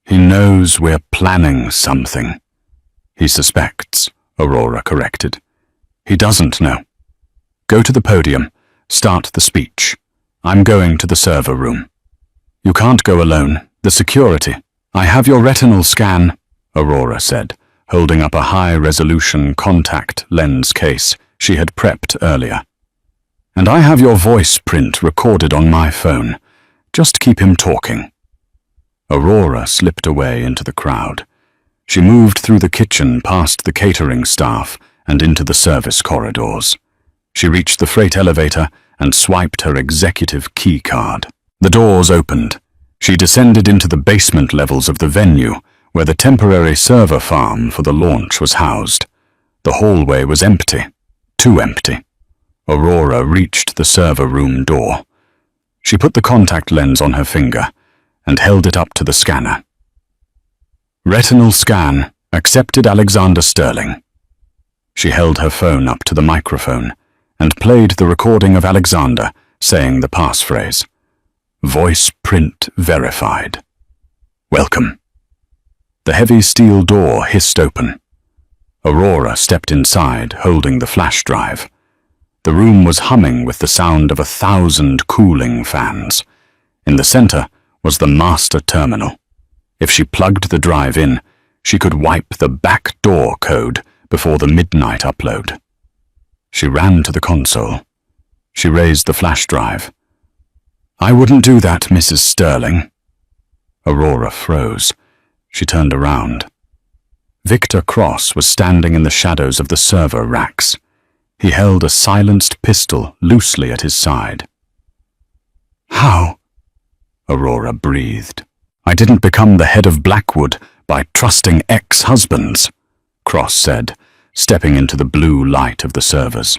[SPEAKER 1] He knows we're planning something. He suspects, Aurora corrected. He doesn't know. Go to the podium. Start the speech. I'm going to the server room. You can't go alone. The security. I have your retinal scan, Aurora said, holding up a high-resolution contact lens case she had prepped earlier. And I have your voice print recorded on my phone. Just keep him talking. Aurora slipped away into the crowd. She moved through the kitchen past the catering staff and into the service corridors. She reached the freight elevator and swiped her executive key card. The doors opened. She descended into the basement levels of the venue, where the temporary server farm for the launch was housed. The hallway was empty. Too empty. Aurora reached the server room door. She put the contact lens on her finger and held it up to the scanner. Retinal scan, accepted Alexander Sterling. She held her phone up to the microphone and played the recording of Alexander saying the passphrase. Voice print verified. Welcome. The heavy steel door hissed open. Aurora stepped inside, holding the flash drive. The room was humming with the sound of 1,000 cooling fans. In the center was the master terminal. If she plugged the drive in, she could wipe the back door code before the midnight upload. She ran to the console. She raised the flash drive. I wouldn't do that, Mrs. Sterling. Aurora froze. She turned around. Victor Cross was standing in the shadows of the server racks. He held a silenced pistol loosely at his side. How? Aurora breathed. I didn't become the head of Blackwood by trusting ex-husbands, Cross said, stepping into the blue light of the servers.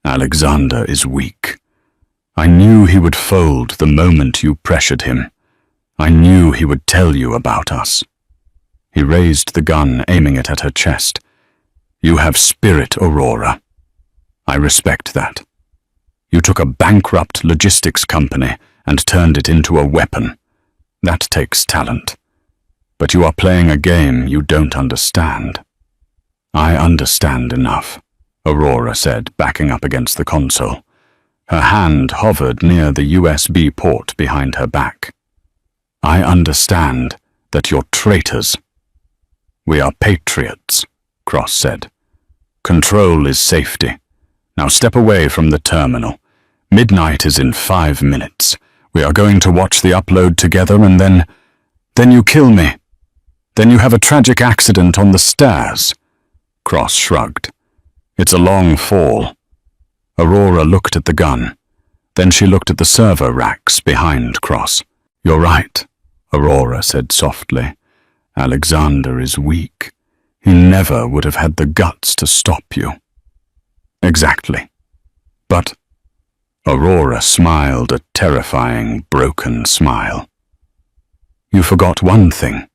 [SPEAKER 1] Alexander is weak. I knew he would fold the moment you pressured him. I knew he would tell you about us. He raised the gun, aiming it at her chest. You have spirit, Aurora. I respect that. You took a bankrupt logistics company and turned it into a weapon. That takes talent. But you are playing a game you don't understand. I understand enough, Aurora said, backing up against the console. Her hand hovered near the USB port behind her back. I understand that you're traitors. We are patriots, Cross said. Control is safety. Now step away from the terminal. Midnight is in 5 minutes. We are going to watch the upload together and then you kill me. Then you have a tragic accident on the stairs. Cross shrugged. It's a long fall. Aurora looked at the gun. Then she looked at the server racks behind Cross. You're right, Aurora said softly. Alexander is weak. He never would have had the guts to stop you. Exactly. But Aurora smiled a terrifying, broken smile. You forgot one thing.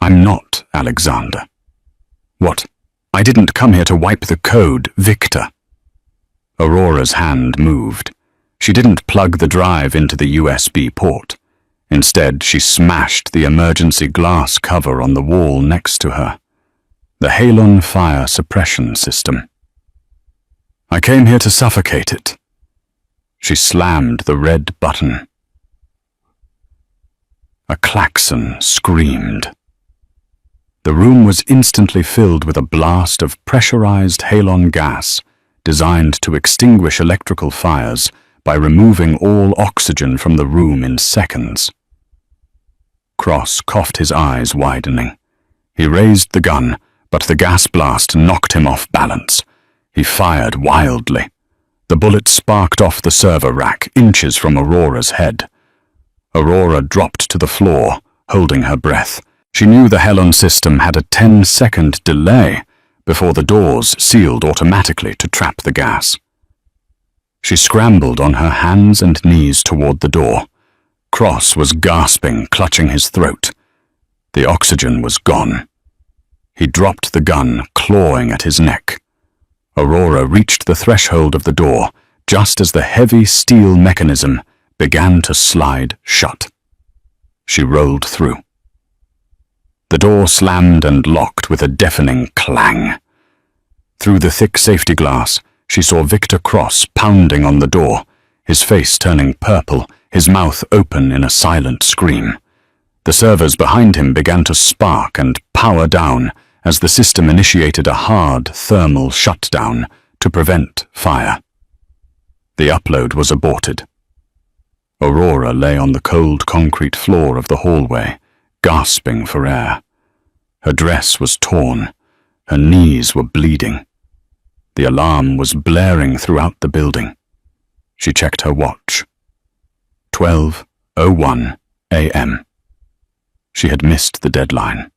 [SPEAKER 1] I'm not Alexander. What? I didn't come here to wipe the code, Victor. Aurora's hand moved. She didn't plug the drive into the USB port. Instead, she smashed the emergency glass cover on the wall next to her. The Halon fire suppression system. I came here to suffocate it. She slammed the red button. A klaxon screamed. The room was instantly filled with a blast of pressurized halon gas designed to extinguish electrical fires by removing all oxygen from the room in seconds. Cross coughed, his eyes widening. He raised the gun, but the gas blast knocked him off balance. He fired wildly. The bullet sparked off the server rack, inches from Aurora's head. Aurora dropped to the floor, holding her breath. She knew the Helon system had a 10-second delay before the doors sealed automatically to trap the gas. She scrambled on her hands and knees toward the door. Cross was gasping, clutching his throat. The oxygen was gone. He dropped the gun, clawing at his neck. Aurora reached the threshold of the door just as the heavy steel mechanism began to slide shut. She rolled through. The door slammed and locked with a deafening clang. Through the thick safety glass, she saw Victor Cross pounding on the door, his face turning purple, his mouth open in a silent scream. The servers behind him began to spark and power down as the system initiated a hard thermal shutdown to prevent fire. The upload was aborted. Aurora lay on the cold concrete floor of the hallway, gasping for air. Her dress was torn. Her knees were bleeding. The alarm was blaring throughout the building. She checked her watch. 12:01 a.m. She had missed the deadline.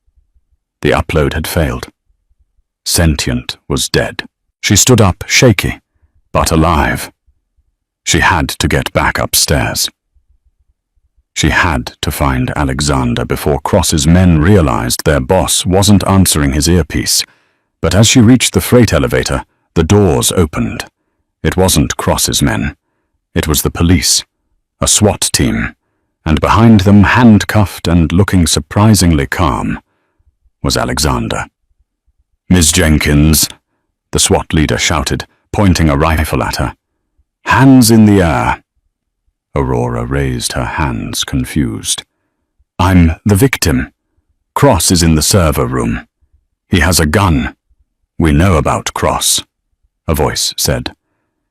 [SPEAKER 1] The upload had failed. Sentient was dead. She stood up, shaky, but alive. She had to get back upstairs. She had to find Alexander before Cross's men realized their boss wasn't answering his earpiece. But as she reached the freight elevator, the doors opened. It wasn't Cross's men. It was the police, a SWAT team, and behind them, handcuffed and looking surprisingly calm, was Alexander. "Miss Jenkins," the SWAT leader shouted, pointing a rifle at her. "Hands in the air." Aurora raised her hands, confused. "I'm the victim. Cross is in the server room. He has a gun. We know about Cross," a voice said.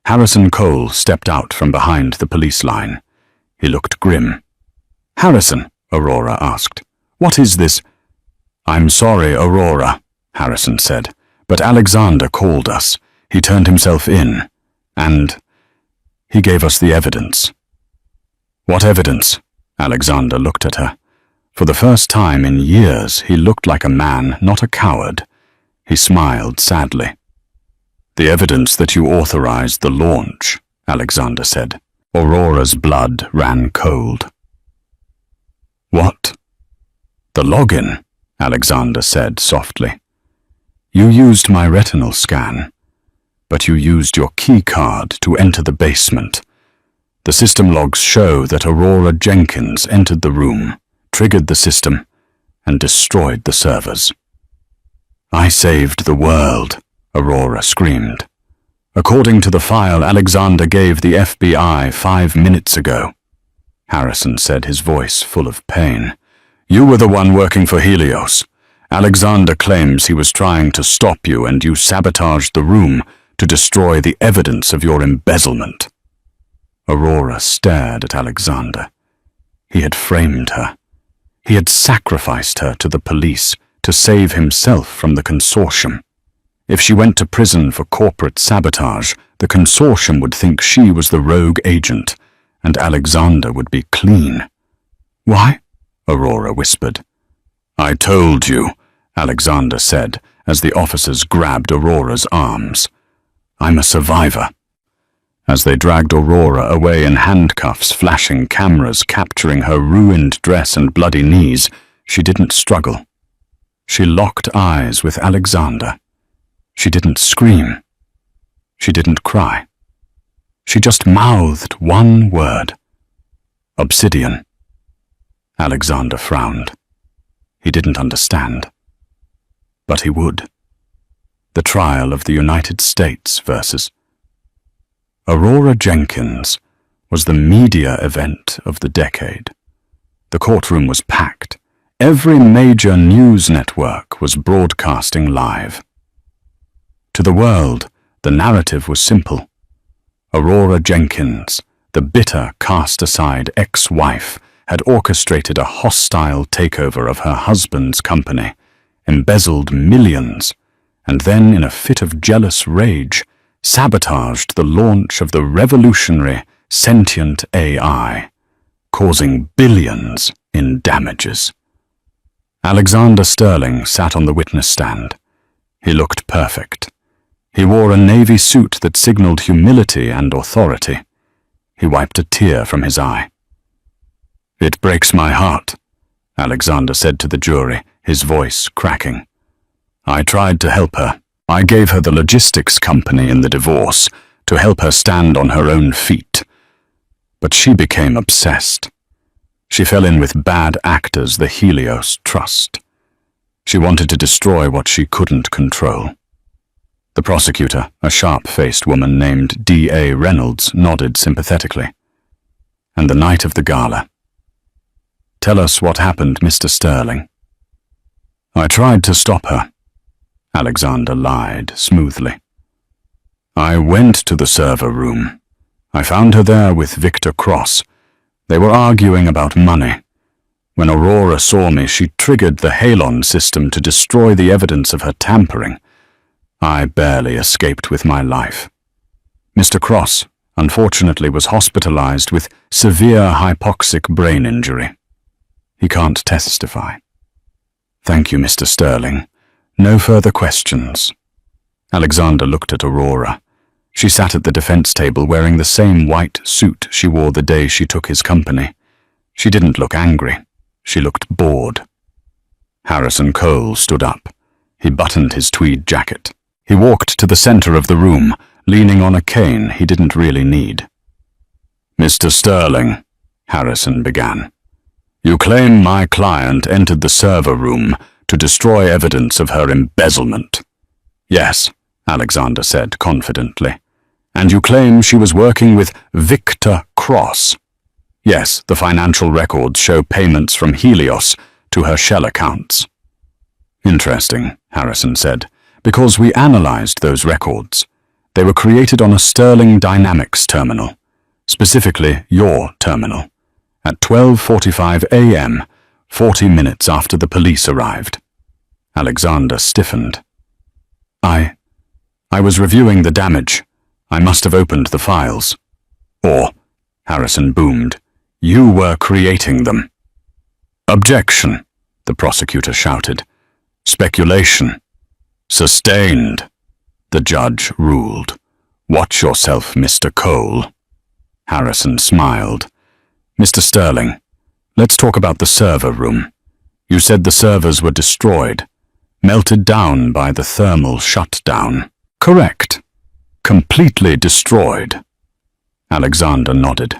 [SPEAKER 1] Harrison Cole stepped out from behind the police line. He looked grim. "Harrison," Aurora asked, "what is this?" "I'm sorry, Aurora," Harrison said, "but Alexander called us. He turned himself in, and he gave us the evidence." "What evidence?" Alexander looked at her. For the first time in years, he looked like a man, not a coward. He smiled sadly. "The evidence that you authorized the launch," Alexander said. Aurora's blood ran cold. "What?" "The login," Alexander said softly. "You used my retinal scan, but you used your key card to enter the basement. The system logs show that Aurora Jenkins entered the room, triggered the system, and destroyed the servers." "I saved the world," Aurora screamed. "According to the file Alexander gave the FBI 5 minutes ago," Harrison said, his voice full of pain. "You were the one working for Helios. Alexander claims he was trying to stop you and you sabotaged the room to destroy the evidence of your embezzlement." Aurora stared at Alexander. He had framed her. He had sacrificed her to the police to save himself from the consortium. If she went to prison for corporate sabotage, the consortium would think she was the rogue agent, and Alexander would be clean. "Why?" Aurora whispered. "I told you," Alexander said, as the officers grabbed Aurora's arms. "I'm a survivor." As they dragged Aurora away in handcuffs, flashing cameras capturing her ruined dress and bloody knees, she didn't struggle. She locked eyes with Alexander. She didn't scream. She didn't cry. She just mouthed one word. "Obsidian." Alexander frowned. He didn't understand. But he would. The trial of the United States versus Aurora Jenkins was the media event of the decade. The courtroom was packed. Every major news network was broadcasting live. To the world, the narrative was simple. Aurora Jenkins, the bitter, cast-aside ex-wife, had orchestrated a hostile takeover of her husband's company, embezzled millions, and then, in a fit of jealous rage, sabotaged the launch of the revolutionary sentient AI, causing billions in damages. Alexander Sterling sat on the witness stand. He looked perfect. He wore a navy suit that signaled humility and authority. He wiped a tear from his eye. "It breaks my heart," Alexander said to the jury, his voice cracking. "I tried to help her. I gave her the logistics company in the divorce to help her stand on her own feet. But she became obsessed. She fell in with bad actors the Helios trust. She wanted to destroy what she couldn't control." The prosecutor, a sharp-faced woman named D.A. Reynolds, nodded sympathetically. "And the night of the gala. Tell us what happened, Mr. Sterling." "I tried to stop her," Alexander lied smoothly. "I went to the server room. I found her there with Victor Cross. They were arguing about money. When Aurora saw me, she triggered the Halon system to destroy the evidence of her tampering. I barely escaped with my life. Mr. Cross, unfortunately, was hospitalized with severe hypoxic brain injury. He can't testify." "Thank you, Mr. Sterling. No further questions." Alexander looked at Aurora. She sat at the defense table wearing the same white suit she wore the day she took his company. She didn't look angry. She looked bored. Harrison Cole stood up. He buttoned his tweed jacket. He walked to the center of the room, leaning on a cane he didn't really need. "Mr. Sterling," Harrison began, "you claim my client entered the server room to destroy evidence of her embezzlement." "Yes," Alexander said confidently. "And you claim she was working with Victor Cross." "Yes, the financial records show payments from Helios to her shell accounts." "Interesting," Harrison said, "because we analyzed those records. They were created on a Sterling Dynamics terminal, specifically your terminal, at 12:45 a.m., 40 minutes after the police arrived." Alexander stiffened. I was reviewing the damage. I must have opened the files." "Or," Harrison boomed, "you were creating them." "Objection," the prosecutor shouted. "Speculation. Sustained," the judge ruled. "Watch yourself, Mr. Cole." Harrison smiled. "Mr. Sterling, let's talk about the server room. You said the servers were destroyed, melted down by the thermal shutdown." "Correct. Completely destroyed." Alexander nodded.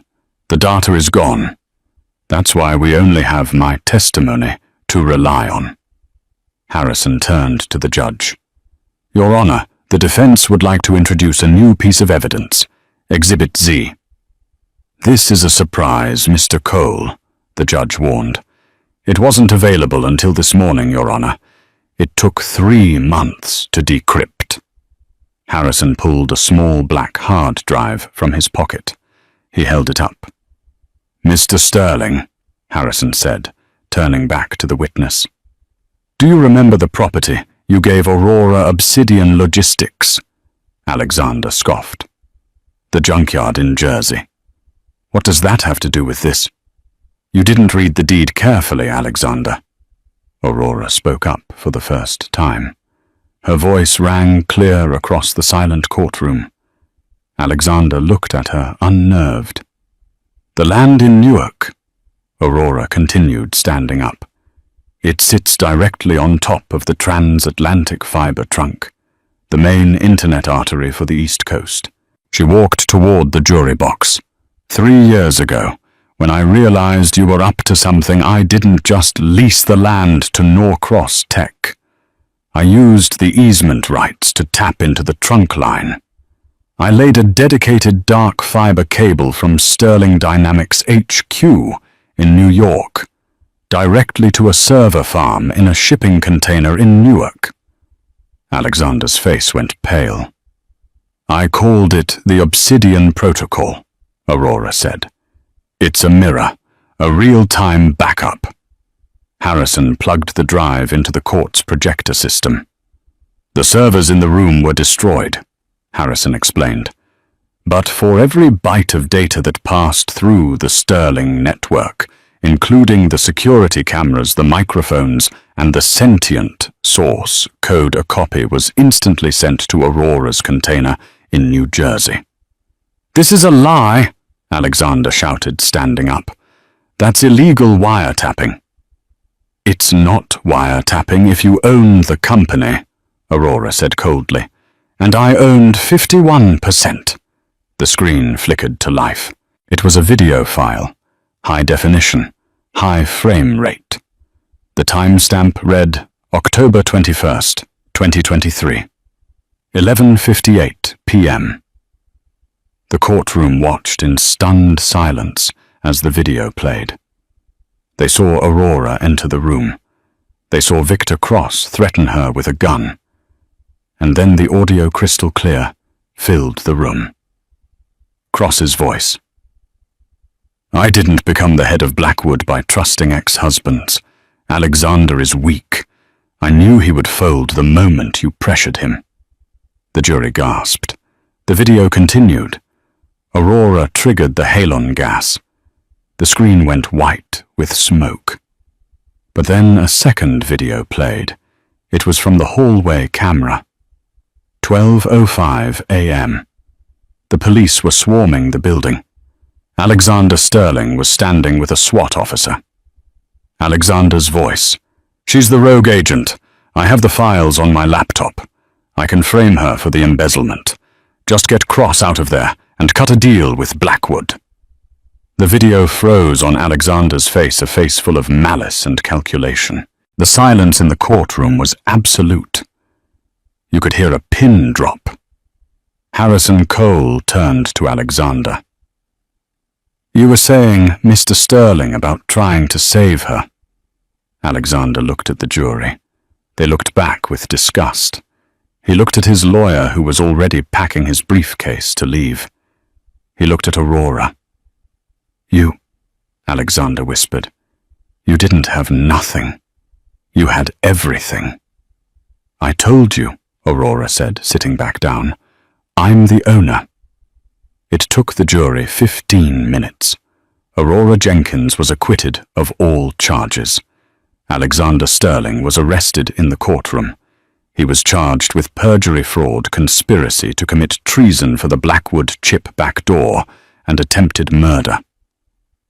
[SPEAKER 1] "The data is gone. That's why we only have my testimony to rely on." Harrison turned to the judge. "Your Honor, the defense would like to introduce a new piece of evidence, Exhibit Z." "This is a surprise, Mr. Cole," the judge warned. "It wasn't available until this morning, Your Honor. It took 3 months to decrypt." Harrison pulled a small black hard drive from his pocket. He held it up. "Mr. Sterling," Harrison said, turning back to the witness. "Do you remember the property you gave Aurora Obsidian Logistics?" Alexander scoffed. "The junkyard in Jersey. What does that have to do with this?" "You didn't read the deed carefully, Alexander." Aurora spoke up for the first time. Her voice rang clear across the silent courtroom. Alexander looked at her unnerved. "The land in Newark," Aurora continued, standing up. "It sits directly on top of the transatlantic fiber trunk, the main internet artery for the East Coast." She walked toward the jury box. 3 years ago, when I realized you were up to something, I didn't just lease the land to Norcross Tech. I used the easement rights to tap into the trunk line. I laid a dedicated dark fiber cable from Sterling Dynamics HQ in New York, directly to a server farm in a shipping container in Newark. Alexander's face went pale. "I called it the Obsidian Protocol," Aurora said. "It's a mirror, a real-time backup." Harrison plugged the drive into the court's projector system. "The servers in the room were destroyed," Harrison explained. "But for every byte of data that passed through the Sterling network, including the security cameras, the microphones, and the sentient source code. A copy was instantly sent to Aurora's container in New Jersey. "This is a lie," Alexander shouted, standing up. "That's illegal wiretapping." "It's not wiretapping if you own the company," Aurora said coldly. "And I owned 51%. The screen flickered to life. It was a video file, high definition, high frame rate. The timestamp read October 21st, 2023, 11:58 p.m. The courtroom watched in stunned silence as the video played. They saw Aurora enter the room. They saw Victor Cross threaten her with a gun. And then the audio, crystal clear, filled the room. Cross's voice. "I didn't become the head of Blackwood by trusting ex-husbands. Alexander is weak. I knew he would fold the moment you pressured him." The jury gasped. The video continued. Aurora triggered the halon gas. The screen went white with smoke. But then a second video played. It was from the hallway camera. 12:05 a.m. The police were swarming the building. Alexander Sterling was standing with a SWAT officer. Alexander's voice. "She's the rogue agent. I have the files on my laptop. I can frame her for the embezzlement. Just get Cross out of there and cut a deal with Blackwood." The video froze on Alexander's face, a face full of malice and calculation. The silence in the courtroom was absolute. You could hear a pin drop. Harrison Cole turned to Alexander. "You were saying, Mr. Sterling, about trying to save her." Alexander looked at the jury. They looked back with disgust. He looked at his lawyer, who was already packing his briefcase to leave. He looked at Aurora. "You," Alexander whispered, "you didn't have nothing. You had everything." "I told you," Aurora said, sitting back down. "I'm the owner." It took the jury 15 minutes. Aurora Jenkins was acquitted of all charges. Alexander Sterling was arrested in the courtroom. He was charged with perjury, fraud, conspiracy to commit treason for the Blackwood chip backdoor, and attempted murder.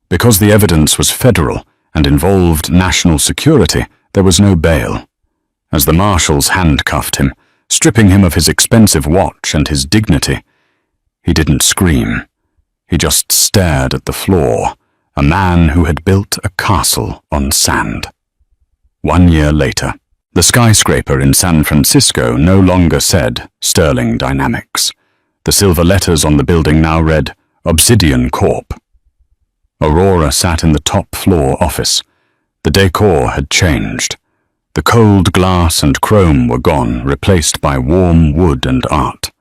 [SPEAKER 1] Because the evidence was federal and involved national security, there was no bail. As the marshals handcuffed him, stripping him of his expensive watch and his dignity, he didn't scream. He just stared at the floor, a man who had built a castle on sand. 1 year later, the skyscraper in San Francisco no longer said Sterling Dynamics. The silver letters on the building now read Obsidian Corp. Aurora sat in the top floor office. The decor had changed. The cold glass and chrome were gone, replaced by warm wood and art.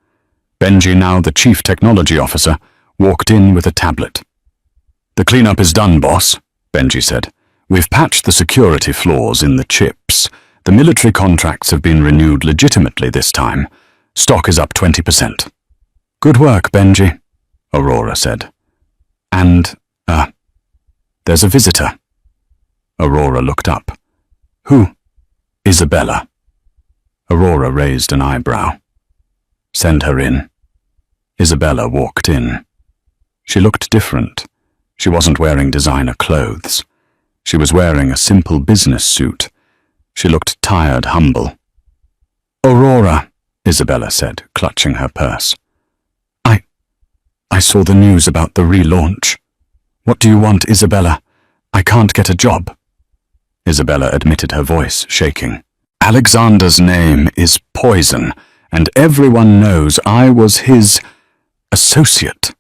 [SPEAKER 1] Benji, now the chief technology officer, walked in with a tablet. "The cleanup is done, boss," Benji said. "We've patched the security flaws in the chips. The military contracts have been renewed legitimately this time. Stock is up 20%. "Good work, Benji," Aurora said. "And, there's a visitor." Aurora looked up. "Who?" "Isabella." Aurora raised an eyebrow. "Send her in." Isabella walked in. She looked different. She wasn't wearing designer clothes. She was wearing a simple business suit. She looked tired, humble. "Aurora," Isabella said, clutching her purse. I saw the news about the relaunch." "What do you want, Isabella? I can't get a job." Isabella admitted, her voice shaking. "Alexander's name is poison, and everyone knows I was his associate.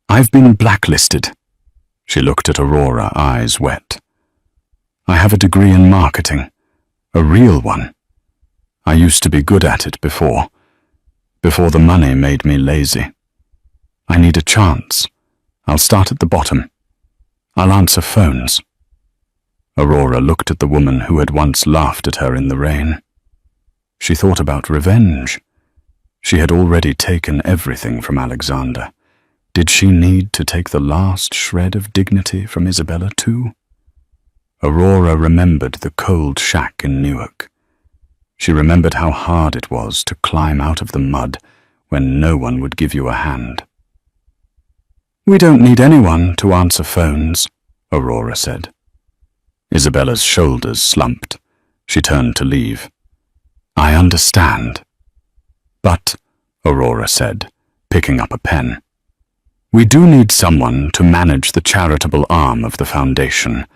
[SPEAKER 1] I've been blacklisted." She looked at Aurora, eyes wet. "I have a degree in marketing, a real one. I used to be good at it before the money made me lazy. I need a chance. I'll start at the bottom. I'll answer phones." Aurora looked at the woman who had once laughed at her in the rain. She thought about revenge. She had already taken everything from Alexander. Did she need to take the last shred of dignity from Isabella too? Aurora remembered the cold shack in Newark. She remembered how hard it was to climb out of the mud when no one would give you a hand. "We don't need anyone to answer phones," Aurora said. Isabella's shoulders slumped. She turned to leave. "I understand." "But," Aurora said, picking up a pen, "we do need someone to manage the charitable arm of the foundation.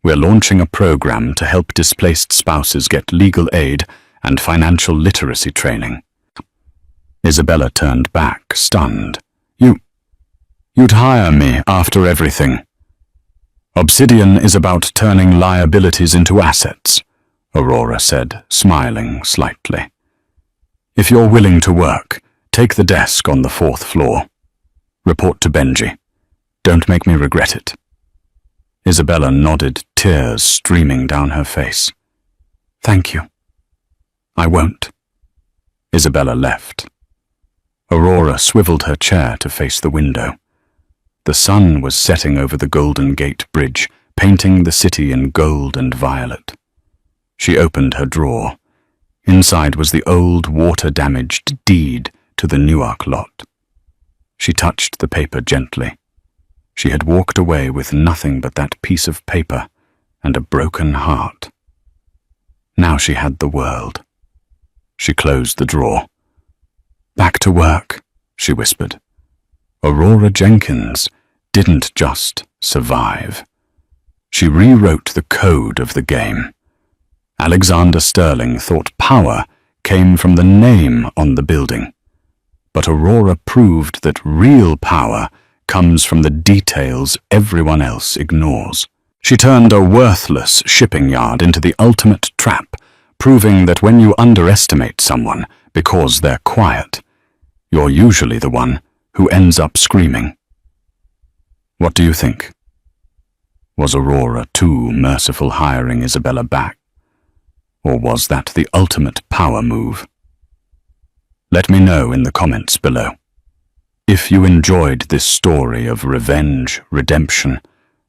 [SPEAKER 1] We're launching a program to help displaced spouses get legal aid and financial literacy training." Isabella turned back, stunned. You'd hire me after everything." "Obsidian is about turning liabilities into assets," Aurora said, smiling slightly. "If you're willing to work, take the desk on the 4th floor. Report to Benji. Don't make me regret it." Isabella nodded, tears streaming down her face. "Thank you. I won't." Isabella left. Aurora swiveled her chair to face the window. The sun was setting over the Golden Gate Bridge, painting the city in gold and violet. She opened her drawer. Inside was the old water-damaged deed to the Newark lot. She touched the paper gently. She had walked away with nothing but that piece of paper and a broken heart. Now she had the world. She closed the drawer. "Back to work," she whispered. Aurora Jenkins didn't just survive. She rewrote the code of the game. Alexander Sterling thought power came from the name on the building, but Aurora proved that real power comes from the details everyone else ignores. She turned a worthless shipping yard into the ultimate trap, proving that when you underestimate someone because they're quiet, you're usually the one who ends up screaming. What do you think? Was Aurora too merciful hiring Isabella back? Or was that the ultimate power move? Let me know in the comments below. If you enjoyed this story of revenge, redemption,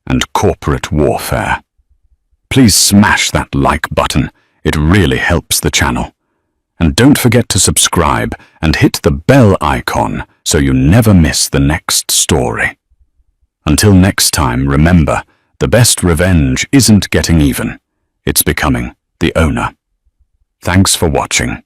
[SPEAKER 1] and corporate warfare, please smash that like button. It really helps the channel. And don't forget to subscribe and hit the bell icon so you never miss the next story. Until next time, remember, the best revenge isn't getting even. It's becoming the owner. Thanks for watching.